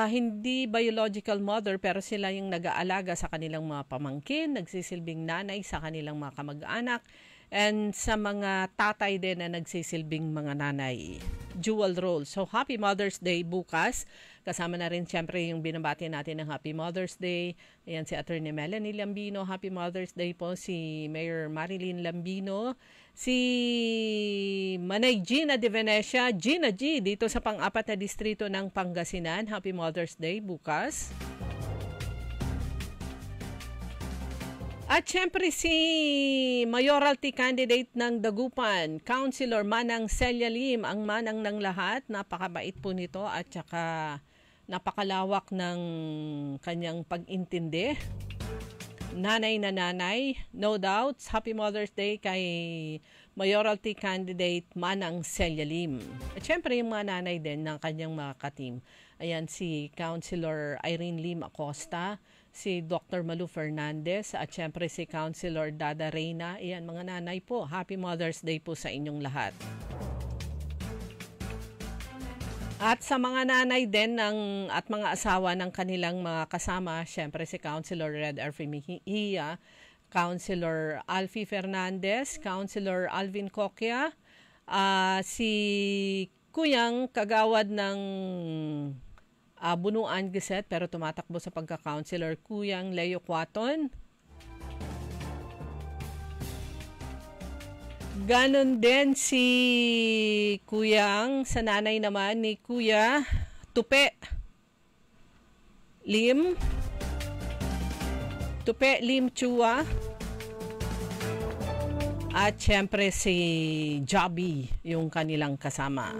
hindi biological mother pero sila yung nag-aalaga sa kanilang mga pamangkin, nagsisilbing nanay sa kanilang mga kamag-anak, and sa mga tatay din na nagsisilbing mga nanay. Dual role. So Happy Mother's Day bukas. Kasama na rin siyempre yung binabati natin ng Happy Mother's Day. Ayan si Attorney Melanie Lambino. Happy Mother's Day po si Mayor Marilyn Lambino. Si Manay Gina de Venecia, Gina G, dito sa pang-apat na distrito ng Pangasinan. Happy Mother's Day bukas. At syempre si mayoralty candidate ng Dagupan, Councilor Manang Celia Lim, ang manang ng lahat. Napakabait po nito at saka napakalawak ng kanyang pag-intindi. nanay na nanay, no doubts. Happy Mother's Day kay Mayoralty Candidate Manang Celia Lim. At syempre yung mga nanay din ng kanyang mga ka-team. Ayan si Councilor Irene Lim Acosta, si Dr. Malu Fernandez, at syempre si Councilor Dada Reyna. Ayan mga nanay po, Happy Mother's Day po sa inyong lahat. At sa mga nanay din at mga asawa ng kanilang mga kasama, syempre si Councilor Red Arfimihia, Councilor Alfie Fernandez, Councilor Alvin Coquia, si Kuyang kagawad ng Bunuan Gazette pero tumatakbo sa pagka-councilor, Kuyang Leo Quaton. Ganon din si Kuyang, sa nanay naman ni Kuya Tupe Lim Chua, at syempre si Joby, yung kanilang kasama.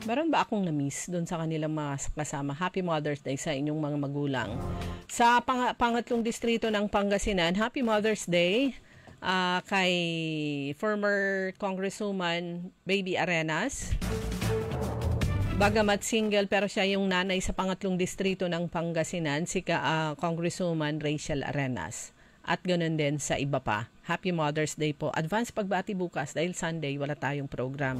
Meron ba akong na-miss doon sa kanilang mga kasama? Happy Mother's Day sa inyong mga magulang. Sa pangatlong distrito ng Pangasinan, Happy Mother's Day kay former Congresswoman Baby Arenas. Bagamat single pero siya yung nanay sa pangatlong distrito ng Pangasinan, si Congresswoman Rachel Arenas. At ganoon din sa iba pa. Happy Mother's Day po. Advance pagbati bukas dahil Sunday wala tayong program.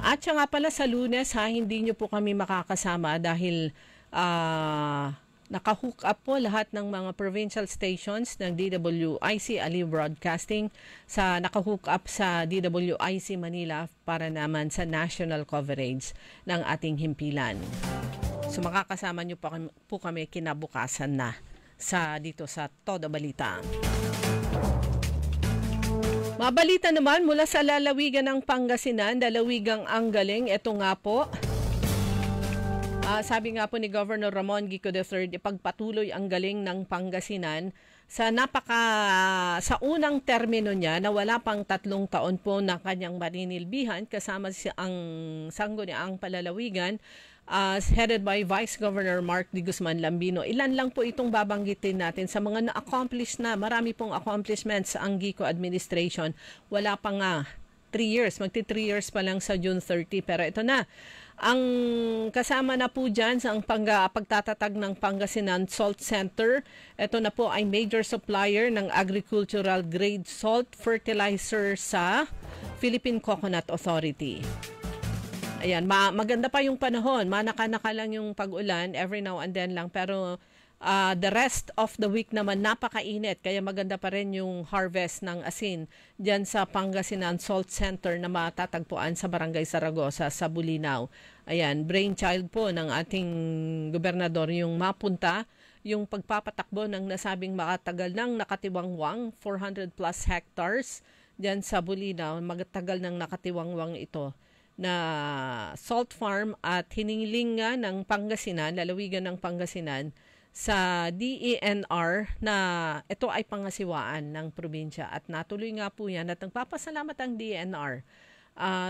At siya nga pala sa Lunes hindi nyo po kami makakasama dahil naka-hook up po lahat ng mga provincial stations ng DWIC Aliw Broadcasting naka-hook up sa DWIC Manila para naman sa national coverage ng ating himpilan. So makakasama nyo po kami kinabukasan na dito sa Todo Balita. Mabalita naman mula sa lalawigan ng Pangasinan, lalawigang Anggaling. Ito nga po, sabi nga po ni Governor Ramon Gico III, ipagpatuloy ang galing ng Pangasinan sa unang termino niya na wala pang 3 taon po na kanyang maninilbihan kasama ang sangguniang palalawigan headed by Vice Governor Mark D. Guzman Lambino. Ilan lang po itong babanggitin natin sa mga na-accomplish na. Marami pong accomplishments ang Gico administration. Wala pa nga 3 years. Magti 3 years pa lang sa June 30. Pero ito na. Ang kasama na po dyan sa pagtatatag ng Pangasinan Salt Center. Ito na po ay major supplier ng agricultural grade salt fertilizer sa Philippine Coconut Authority. Ayan, maganda pa yung panahon. Manaka-naka lang yung pag-ulan, every now and then lang. Pero the rest of the week naman napakainit. Kaya maganda pa rin yung harvest ng asin dyan sa Pangasinan Salt Center na matatagpuan sa Barangay Saragosa sa Bulinaw. Ayan, brainchild po ng ating gobernador yung mapunta yung pagpapatakbo ng nasabing makatagal ng nakatiwangwang 400 plus hectares dyan sa Bulinaw. Magtagal ng nakatiwangwang ito na salt farm at hiniling nga ng Pangasinan, lalawigan ng Pangasinan, sa DENR na ito ay pangasiwaan ng probinsya at natuloy nga po yan at nagpapasalamat ang DENR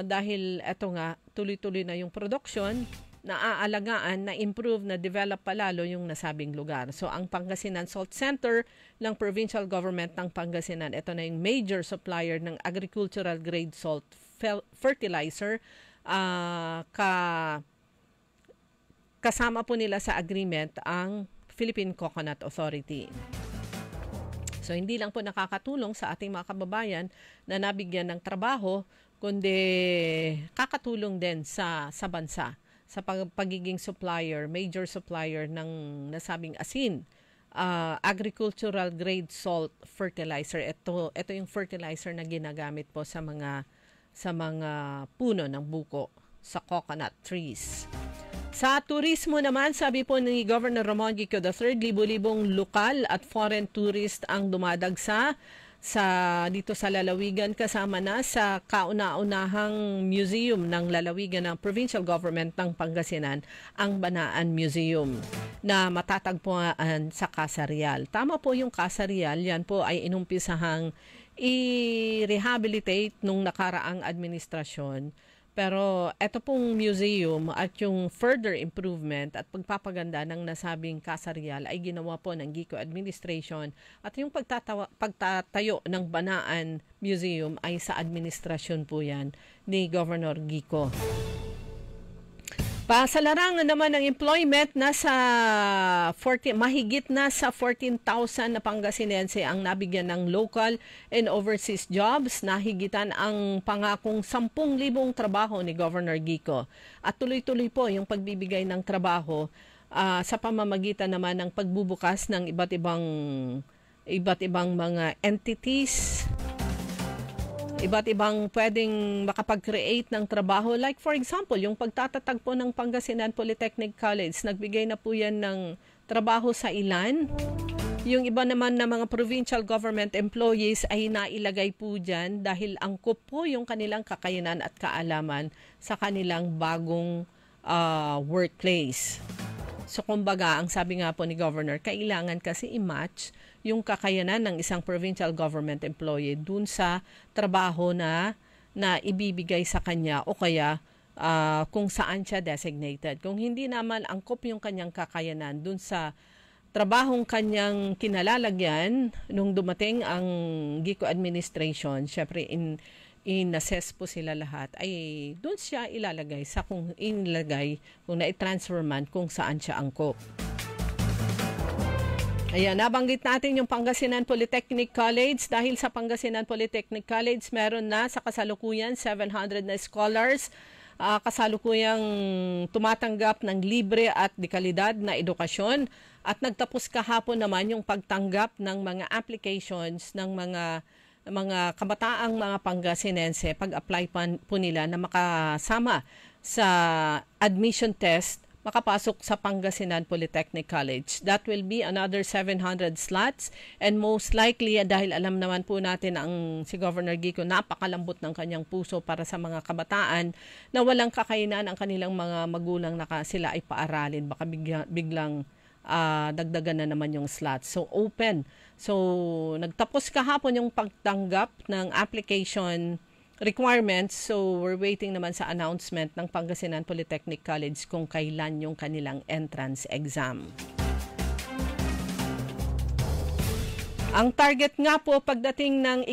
dahil ito nga tuloy-tuloy na yung production, naaalagaan, na-improve, na-develop palalo yung nasabing lugar. So ang Pangasinan Salt Center ng Provincial Government ng Pangasinan, ito na yung major supplier ng agricultural grade salt fertilizer. Kasama po nila sa agreement ang Philippine Coconut Authority. So hindi lang po nakakatulong sa ating mga kababayan na nabigyan ng trabaho, kundi kakatulong din sa bansa sa pagiging supplier, major supplier ng nasabing asin, agricultural grade salt fertilizer. Ito yung fertilizer na ginagamit po sa mga puno ng buko sa coconut trees. Sa turismo naman, sabi po ni Governor Ramon Gico III, libo-libong lokal at foreign tourist ang dumadagsa dito sa lalawigan, kasama na sa kauna-unahang museum ng lalawigan ng Provincial Government ng Pangasinan, ang Banaan Museum, na matatagpuan sa Casa Real. Tama po yung Casa Real, yan po ay inumpisahang i-rehabilitate nung nakaraang administrasyon Pero ito pong museum at yung further improvement at pagpapaganda ng nasabing Kasarial ay ginawa po ng GICO administration at yung pagtatayo ng Banaan Museum ay sa administrasyon po yan ni Governor GICO. Sa larangan naman ng employment, mahigit na sa 14,000 na Pangasinense ang nabigyan ng local and overseas jobs. Nahigitan ang pangakong 10,000 trabaho ni Governor GICO. At tuloy-tuloy po yung pagbibigay ng trabaho sa pamamagitan naman ng pagbubukas ng iba't ibang mga entities, iba't ibang pwedeng makapag-create ng trabaho. Like for example, yung pagtatatag po ng Pangasinan Polytechnic College, nagbigay na po yan ng trabaho sa ilan. Yung iba naman na mga provincial government employees ay nailagay po dyan dahil angkop po yung kanilang kakayanan at kaalaman sa kanilang bagong workplace. So kumbaga, ang sabi nga po ni Governor, kailangan kasi i-match yung kakayanan ng isang provincial government employee dun sa trabaho na ibibigay sa kanya o kaya kung saan siya designated. Kung hindi naman angkop yung kanyang kakayanan dun sa trabahong kanyang kinalalagyan nung dumating ang GICO administration, syempre in-assess po sila lahat, ay doon siya ilalagay sa kung na-transfer man kung saan siya angkop. Ayan, nabanggit natin yung Pangasinan Polytechnic College. Dahil sa Pangasinan Polytechnic College, meron na sa kasalukuyan 700 na scholars, kasalukuyang tumatanggap ng libre at dekalidad na edukasyon. At nagtapos kahapon naman yung pagtanggap ng mga applications ng mga kabataang mga Pangasinense pag-apply po nila na makasama sa admission test, makapasok sa Pangasinan Polytechnic College. That will be another 700 slots and most likely, dahil alam naman po natin si Governor GICO napakalambot ng kanyang puso para sa mga kabataan na walang kakayanan ang kanilang mga magulang na sila ay paaralin. Baka biglang dagdagan na naman yung slots. So open. So nagtapos kahapon yung pagtanggap ng application requirements. So we're waiting naman sa announcement ng Pangasinan Polytechnic College kung kailan yung kanilang entrance exam. Ang target nga po pagdating ng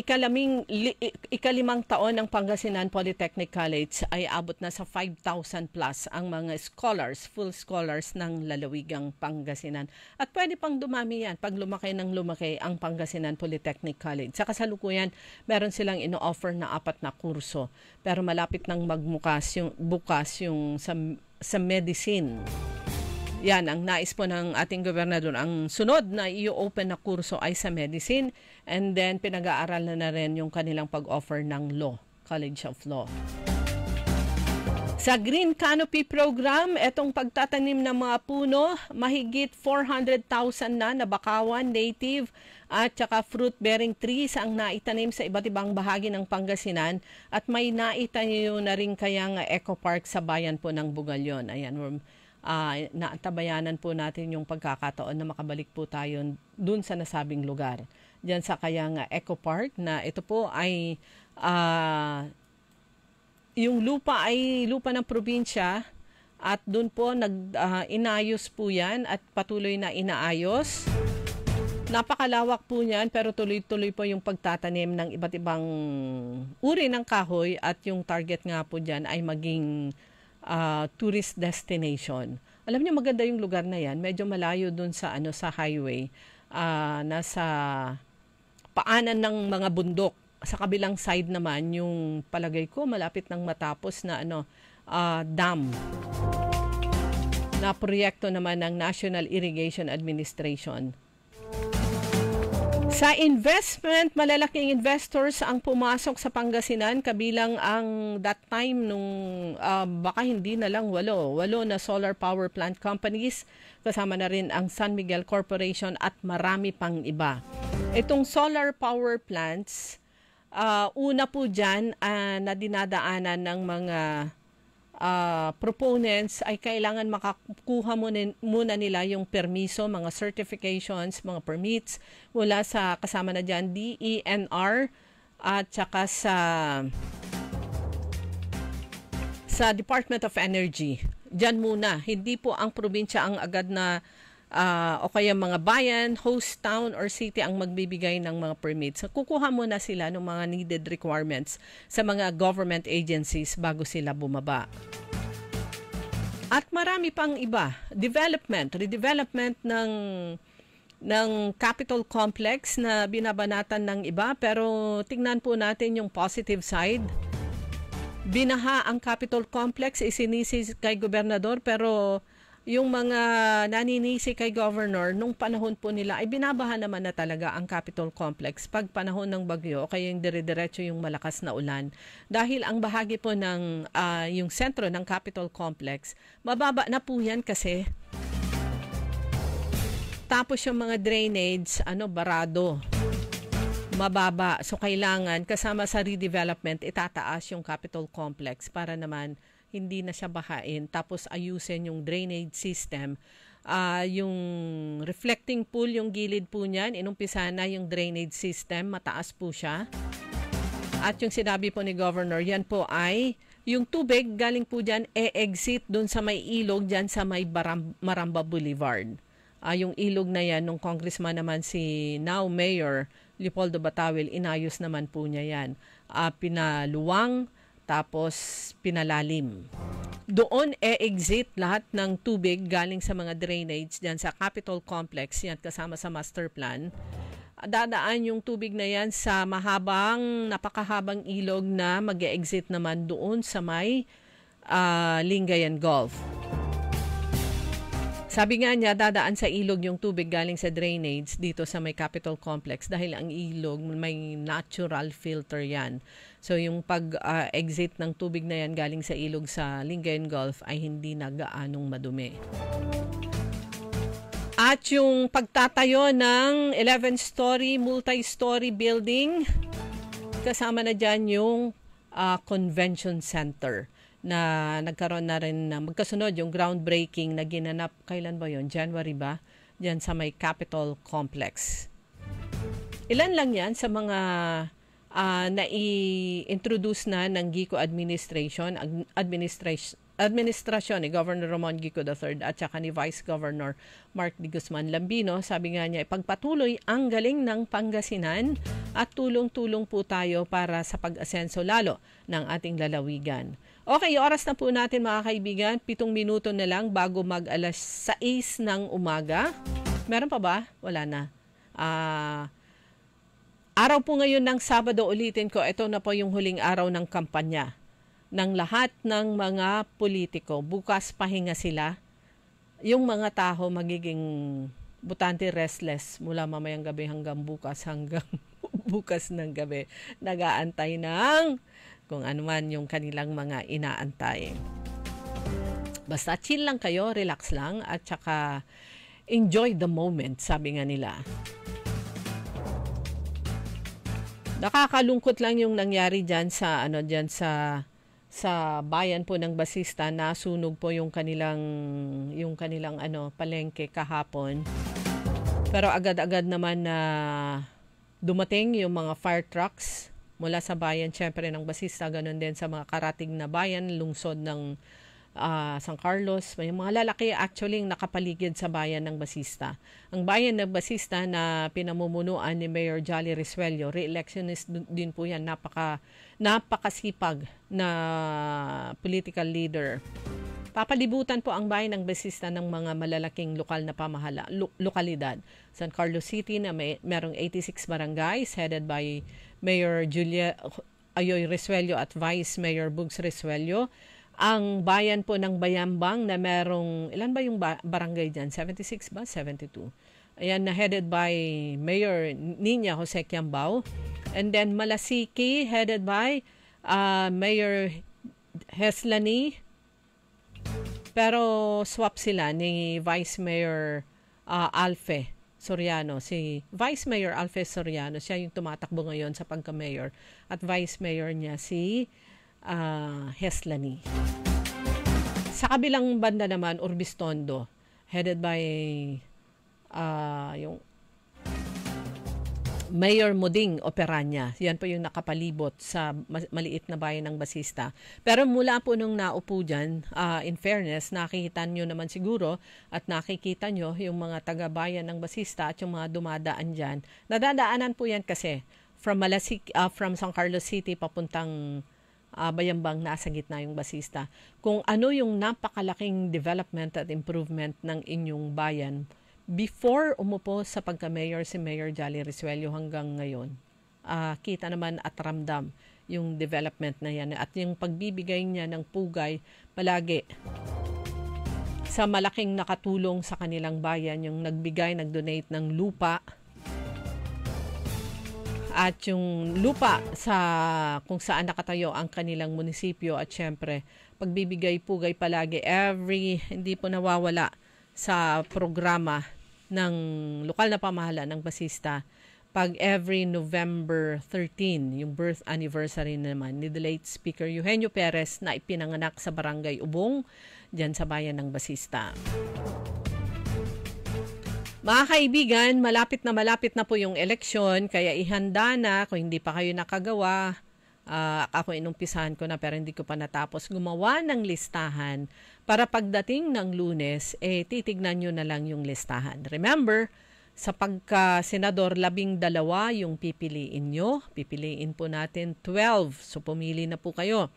ikalimang taon ng Pangasinan Polytechnic College ay abot na sa 5,000 plus ang mga scholars, full scholars ng lalawigang Pangasinan. At pwede pang dumami yan pag lumaki ang Pangasinan Polytechnic College. Sa kasalukuyan, meron silang ino-offer na 4 na kurso. Pero malapit nang bukas yung sa medicine. Yan, ang nais po ng ating gobernador. Ang sunod na i-open na kurso ay sa medicine and then pinag-aaralan na rin yung kanilang pag-offer ng law, College of Law. Sa Green Canopy Program, etong pagtatanim ng mga puno, mahigit 400,000 na bakawan, native at saka fruit-bearing trees ang naitanim sa iba't ibang bahagi ng Pangasinan at may naitanim na rin kayang eco park sa bayan po ng Bugalyon. Ayan, naantabayanan po natin yung pagkakataon na makabalik po tayo dun sa nasabing lugar. Diyan sa kayang Eco Park na ito po ay yung lupa ay lupa ng probinsya at dun po inayos po yan at patuloy na inaayos. Napakalawak po niyan pero tuloy-tuloy po yung pagtatanim ng iba't ibang uri ng kahoy at yung target nga po dyan ay maging tourist destination. Alam niyo maganda yung lugar na yan, medyo malayo dun sa sa highway, nasa paanan ng mga bundok. Sa kabilang side naman yung palagay ko malapit nang matapos na dam. Na proyekto naman ng National Irrigation Administration. Sa investment, malalaking investors ang pumasok sa Pangasinan kabilang ang that time nung baka hindi na lang walo na solar power plant companies, kasama na rin ang San Miguel Corporation at marami pang iba. Itong solar power plants, una po dyan na dinadaanan ng mga proponents ay kailangan makakuha muna nila yung permiso, mga certifications, mga permits mula sa kasama na dyan DENR at saka sa sa Department of Energy. Diyan muna, hindi po ang probinsya ang agad na o kaya mga bayan, host town or city ang magbibigay ng mga permits. So, kukuha muna sila ng mga needed requirements sa mga government agencies bago sila bumaba. At marami pang iba, redevelopment ng Capitol Complex na binabanatan ng iba, pero tingnan po natin yung positive side. Binaha ang Capitol Complex, isinisi kay gobernador, pero yung mga naninisi kay governor nung panahon po nila ay binabaha naman na talaga ang Capitol Complex pag panahon ng bagyo o kaya yung dire-diretso yung malakas na ulan. Dahil ang bahagi po ng yung sentro ng Capitol Complex, mababa na po yan kasi. Tapos yung mga drainage, barado. Mababa. So kailangan kasama sa redevelopment itataas yung Capitol Complex para naman hindi na siya bahain. Tapos ayusin yung drainage system. Yung reflecting pool, yung gilid po niyan, inumpisa na yung drainage system, mataas po siya. At yung sinabi po ni Governor, yan po ay yung tubig galing po dyan exit doon sa may ilog dyan sa may Maramba Boulevard. Yung ilog na yan, nung congressman naman si now Mayor Leopoldo Batawil, inayos naman po niya yan. Pinaluwang, tapos pinalalim. Doon exit lahat ng tubig galing sa mga drainage dyan sa Capitol Complex, yan kasama sa master plan. Dadaan yung tubig na yan sa napakahabang ilog na mag-exit naman doon sa may Lingayen Gulf. Sabi nga niya, dadaan sa ilog yung tubig galing sa drainage dito sa may Capitol Complex dahil ang ilog may natural filter yan. So yung pag-exit ng tubig na yan galing sa ilog sa Lingayen Gulf ay hindi na gaanong madumi. At yung pagtatayo ng 11-story, multi-story building, kasama na dyan yung convention center na nagkaroon na rin na magkasunod yung groundbreaking na ginanap, kailan ba yun? January ba? Diyan sa may Capitol Complex. Ilan lang yan sa mga na-i-introduce na ng GICO administrasyon ni Governor Ramon Gico III at saka ni Vice Governor Mark D. Guzman Lambino. Sabi nga niya, ipagpatuloy ang galing ng Pangasinan at tulong-tulong po tayo para sa pag-asenso lalo ng ating lalawigan. Okay, oras na po natin mga kaibigan. 7 minuto na lang bago mag-alas 6 ng umaga. Meron pa ba? Wala na. Araw po ngayon ng Sabado, ulitin ko, ito na po yung huling araw ng kampanya ng lahat ng mga politiko. Bukas pahinga sila. Yung mga tao magiging butante restless mula mamayang gabi hanggang bukas ng gabi. Nag-aantay ng kung ano man yung kanilang mga inaantay. Basta chill lang kayo, relax lang, at saka enjoy the moment, sabi nga nila. Nakakalungkot lang yung nangyari dyan sa bayan po ng Basista. Nasunog po yung kanilang palengke kahapon. Pero agad-agad naman na dumating yung mga fire trucks mula sa bayan, syempre ng Basista, ganun din sa mga karating na bayan, lungsod ng San Carlos. May mga lalaki actually nakapaligid sa bayan ng Basista. Ang bayan ng Basista na pinamumunuan ni Mayor Jolly Resuello, re-electionist din po yan, napakasipag na political leader. Papalibutan po ang bayan ng Basista ng mga malalaking lokal na lokalidad. San Carlos City na merong 86 barangays headed by Mayor Julia Ayoy Resuello at Vice Mayor Bugs Resuello. Ang bayan po ng Bayambang na merong, ilan ba yung barangay dyan? 76 ba? 72. Ayan, na headed by Mayor Nina Jose Quiambao. And then Malasiki headed by Mayor Heslani. Pero swap sila ni Vice Mayor Alfe Soriano. Si Vice Mayor Alfe Soriano, siya yung tumatakbo ngayon sa pagka-mayor. At Vice Mayor niya si Heslani. Sa kabilang banda naman, Urbistondo, headed by yung Mayor Muding Operanya. Yan po yung nakapalibot sa maliit na bayan ng Basista. Pero mula po nung naupo dyan, in fairness, nakikita nyo naman siguro at nakikita nyo yung mga taga-bayan ng Basista at yung mga dumadaan dyan. Nadadaanan po yan kasi from San Carlos City papuntang Bayambang, nasa gitna yung Basista. Kung ano yung napakalaking development at improvement ng inyong bayan before umupo sa pagka-mayor si Mayor Jolly Risuello hanggang ngayon, kita naman at ramdam yung development na yan at yung pagbibigay niya ng pugay palagi sa malaking nakatulong sa kanilang bayan, yung nag-donate ng lupa at yung lupa sa kung saan nakatayo ang kanilang munisipyo at syempre pagbibigay pugay palagi hindi po nawawala sa programa ng lokal na pamahalaan ng Basista pag every November 13, yung birth anniversary naman ni the late Speaker Eugenio Perez na ipinanganak sa Barangay Ubong, dyan sa bayan ng Basista. Mga kaibigan, malapit na po yung eleksyon, kaya ihanda na kung hindi pa kayo nakagawa. Ako inumpisahan ko na pero hindi ko pa natapos gumawa ng listahan para pagdating ng Lunes, titignan nyo na lang yung listahan. Remember, sa pagka-senador, 12 yung pipiliin nyo. Pipiliin po natin 12. So pumili na po kayo.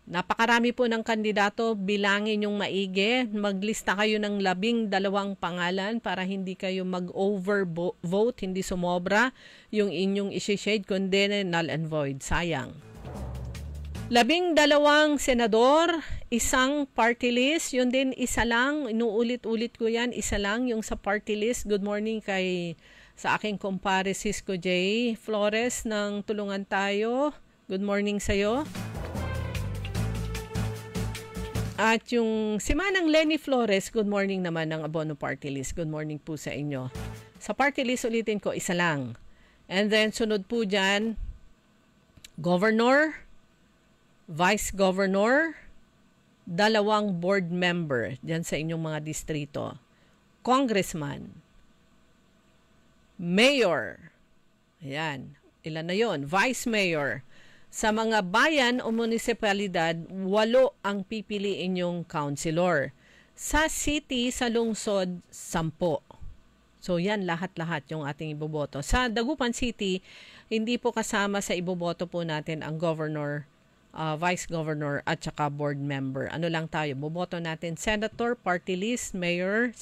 Napakarami po ng kandidato, bilangin yung maigi. Maglista kayo ng 12 pangalan para hindi kayo mag-overvote, hindi sumobra yung inyong isi-shade, kundi null and void. Sayang. 12 senador, isang party list. Yun din, isa lang. Inuulit-ulit ko yan, isa lang yung sa party list. Good morning sa aking kumpare Cisco J. Flores ng Tulungan Tayo. Good morning sa'yo. At yung si Manang Lenny Flores, good morning naman ng Abono Party List. Good morning po sa inyo. Sa party list, ulitin ko, isa lang. And then, sunod po dyan, Governor, Vice Governor, 2 board member dyan sa inyong mga distrito. Congressman, Mayor, ayan, ilan na yon? Vice Mayor. Sa mga bayan o munisipalidad, 8 ang pipiliin yung councilor. Sa city, sa lungsod, 10. So yan, lahat-lahat yung ating iboboto. Sa Dagupan City, hindi po kasama sa iboboto po natin ang governor, vice governor at saka board member. Ano lang tayo, boboto natin senator, party list, mayor,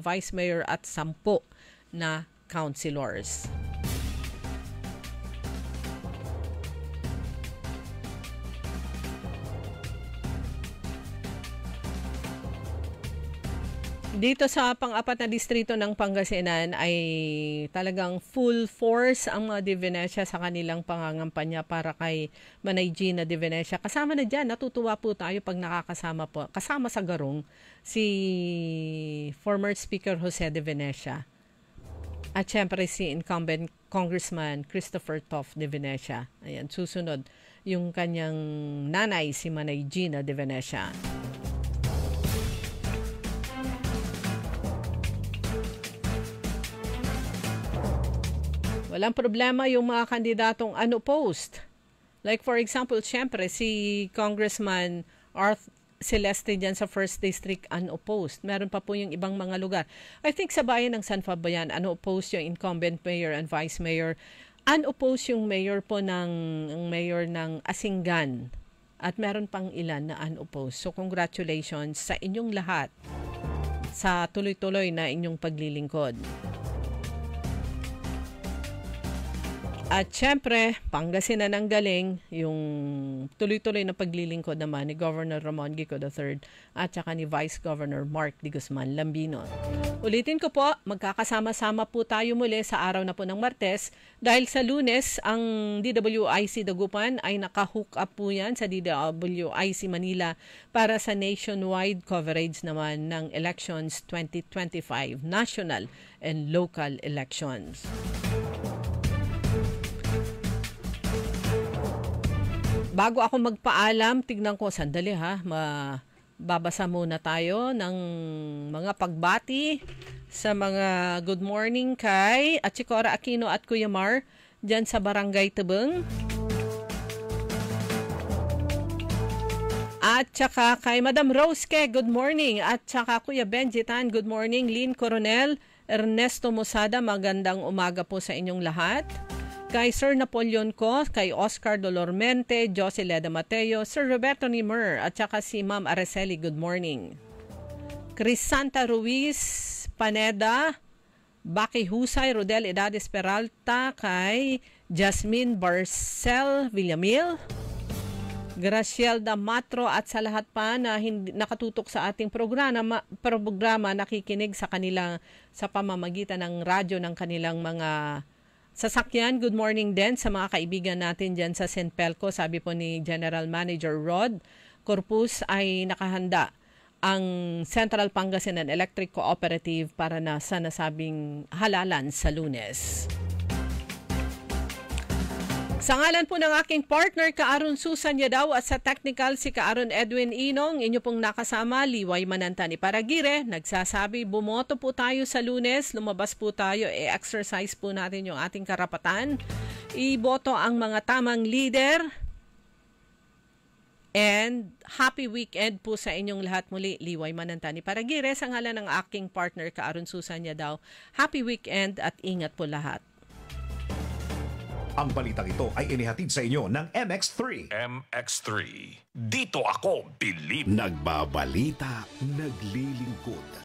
vice mayor at 10 na councilors. Dito sa pang-apat na distrito ng Pangasinan ay talagang full force ang mga Divinesya sa kanilang pangangampanya para kay Manay Gina Divinesya. Kasama na dyan, natutuwa po tayo pag kasama sa garong si former Speaker Jose Divinesya. At syempre si incumbent Congressman Christopher Toff Divinesya. Ayan, susunod yung kanyang nanay si Manay Gina Divinesya. Walang problema yung mga kandidatong unopposed. Like for example, syempre si Congressman Arth Celeste dyan sa 1st District unopposed. Meron pa po yung ibang mga lugar. I think sa bayan ng San Fabian, unopposed yung incumbent mayor and vice mayor. Unopposed yung mayor po ng Asingan. At meron pang ilan na unopposed. So congratulations sa inyong lahat sa tuloy-tuloy na inyong paglilingkod. At syempre, Pangasinan ang galing, yung tuloy-tuloy na paglilingkod naman ni Governor Ramon Gico III at saka ni Vice Governor Mark D. Guzman Lambino. Ulitin ko po, magkakasama-sama po tayo muli sa araw na po ng Martes dahil sa Lunes, ang DWIC Dagupan ay naka-hook up po yan sa DWIC Manila para sa nationwide coverage naman ng elections 2025, national and local elections. Bago ako magpaalam, tignan ko, sandali ha, babasa muna tayo ng mga pagbati sa mga good morning kay Achikora Aquino at Kuya Mar dyan sa Barangay Tebeng. At saka kay Madam Rose Ke, good morning. At saka Kuya Benji Tan, good morning. Lynn Coronel, Ernesto Mosada, magandang umaga po sa inyong lahat. Kay Sir Napoleon Ko, kay Oscar Dolormente, Joceleda Mateo, Sir Roberto Nimer, at saka si Ma'am Araceli, good morning. Chris Santa Ruiz Paneda, Baki Husay, Rodel Edades Peralta, kay Jasmine Barcel Villamil, Gracielda Matro at sa lahat pa na hindi nakatutok sa ating programa nakikinig sa kanilang sa pamamagitan ng radyo ng kanilang mga sasakyan. Good morning din sa mga kaibigan natin dyan sa St. Pelco. Sabi po ni General Manager Rod Corpus ay nakahanda ang Central Pangasinan Electric Cooperative para na sa nasabing halalan sa Lunes. Sa ngalan po ng aking partner, Kaaron Susan Yadaw, at sa technical si Kaaron Edwin Inong, inyo pong nakasama, Liway Manantani Paragire, nagsasabi, bumoto po tayo sa Lunes, lumabas po tayo, exercise po natin yung ating karapatan, iboto ang mga tamang leader, and happy weekend po sa inyong lahat muli. Liway Manantani Paragire, sa ngalan ng aking partner, Kaaron Susan Yadaw, happy weekend at ingat po lahat. Ang balitang ito ay inihatid sa inyo ng MX3. MX3. Dito ako, believe. Nagbabalita, naglilingkod.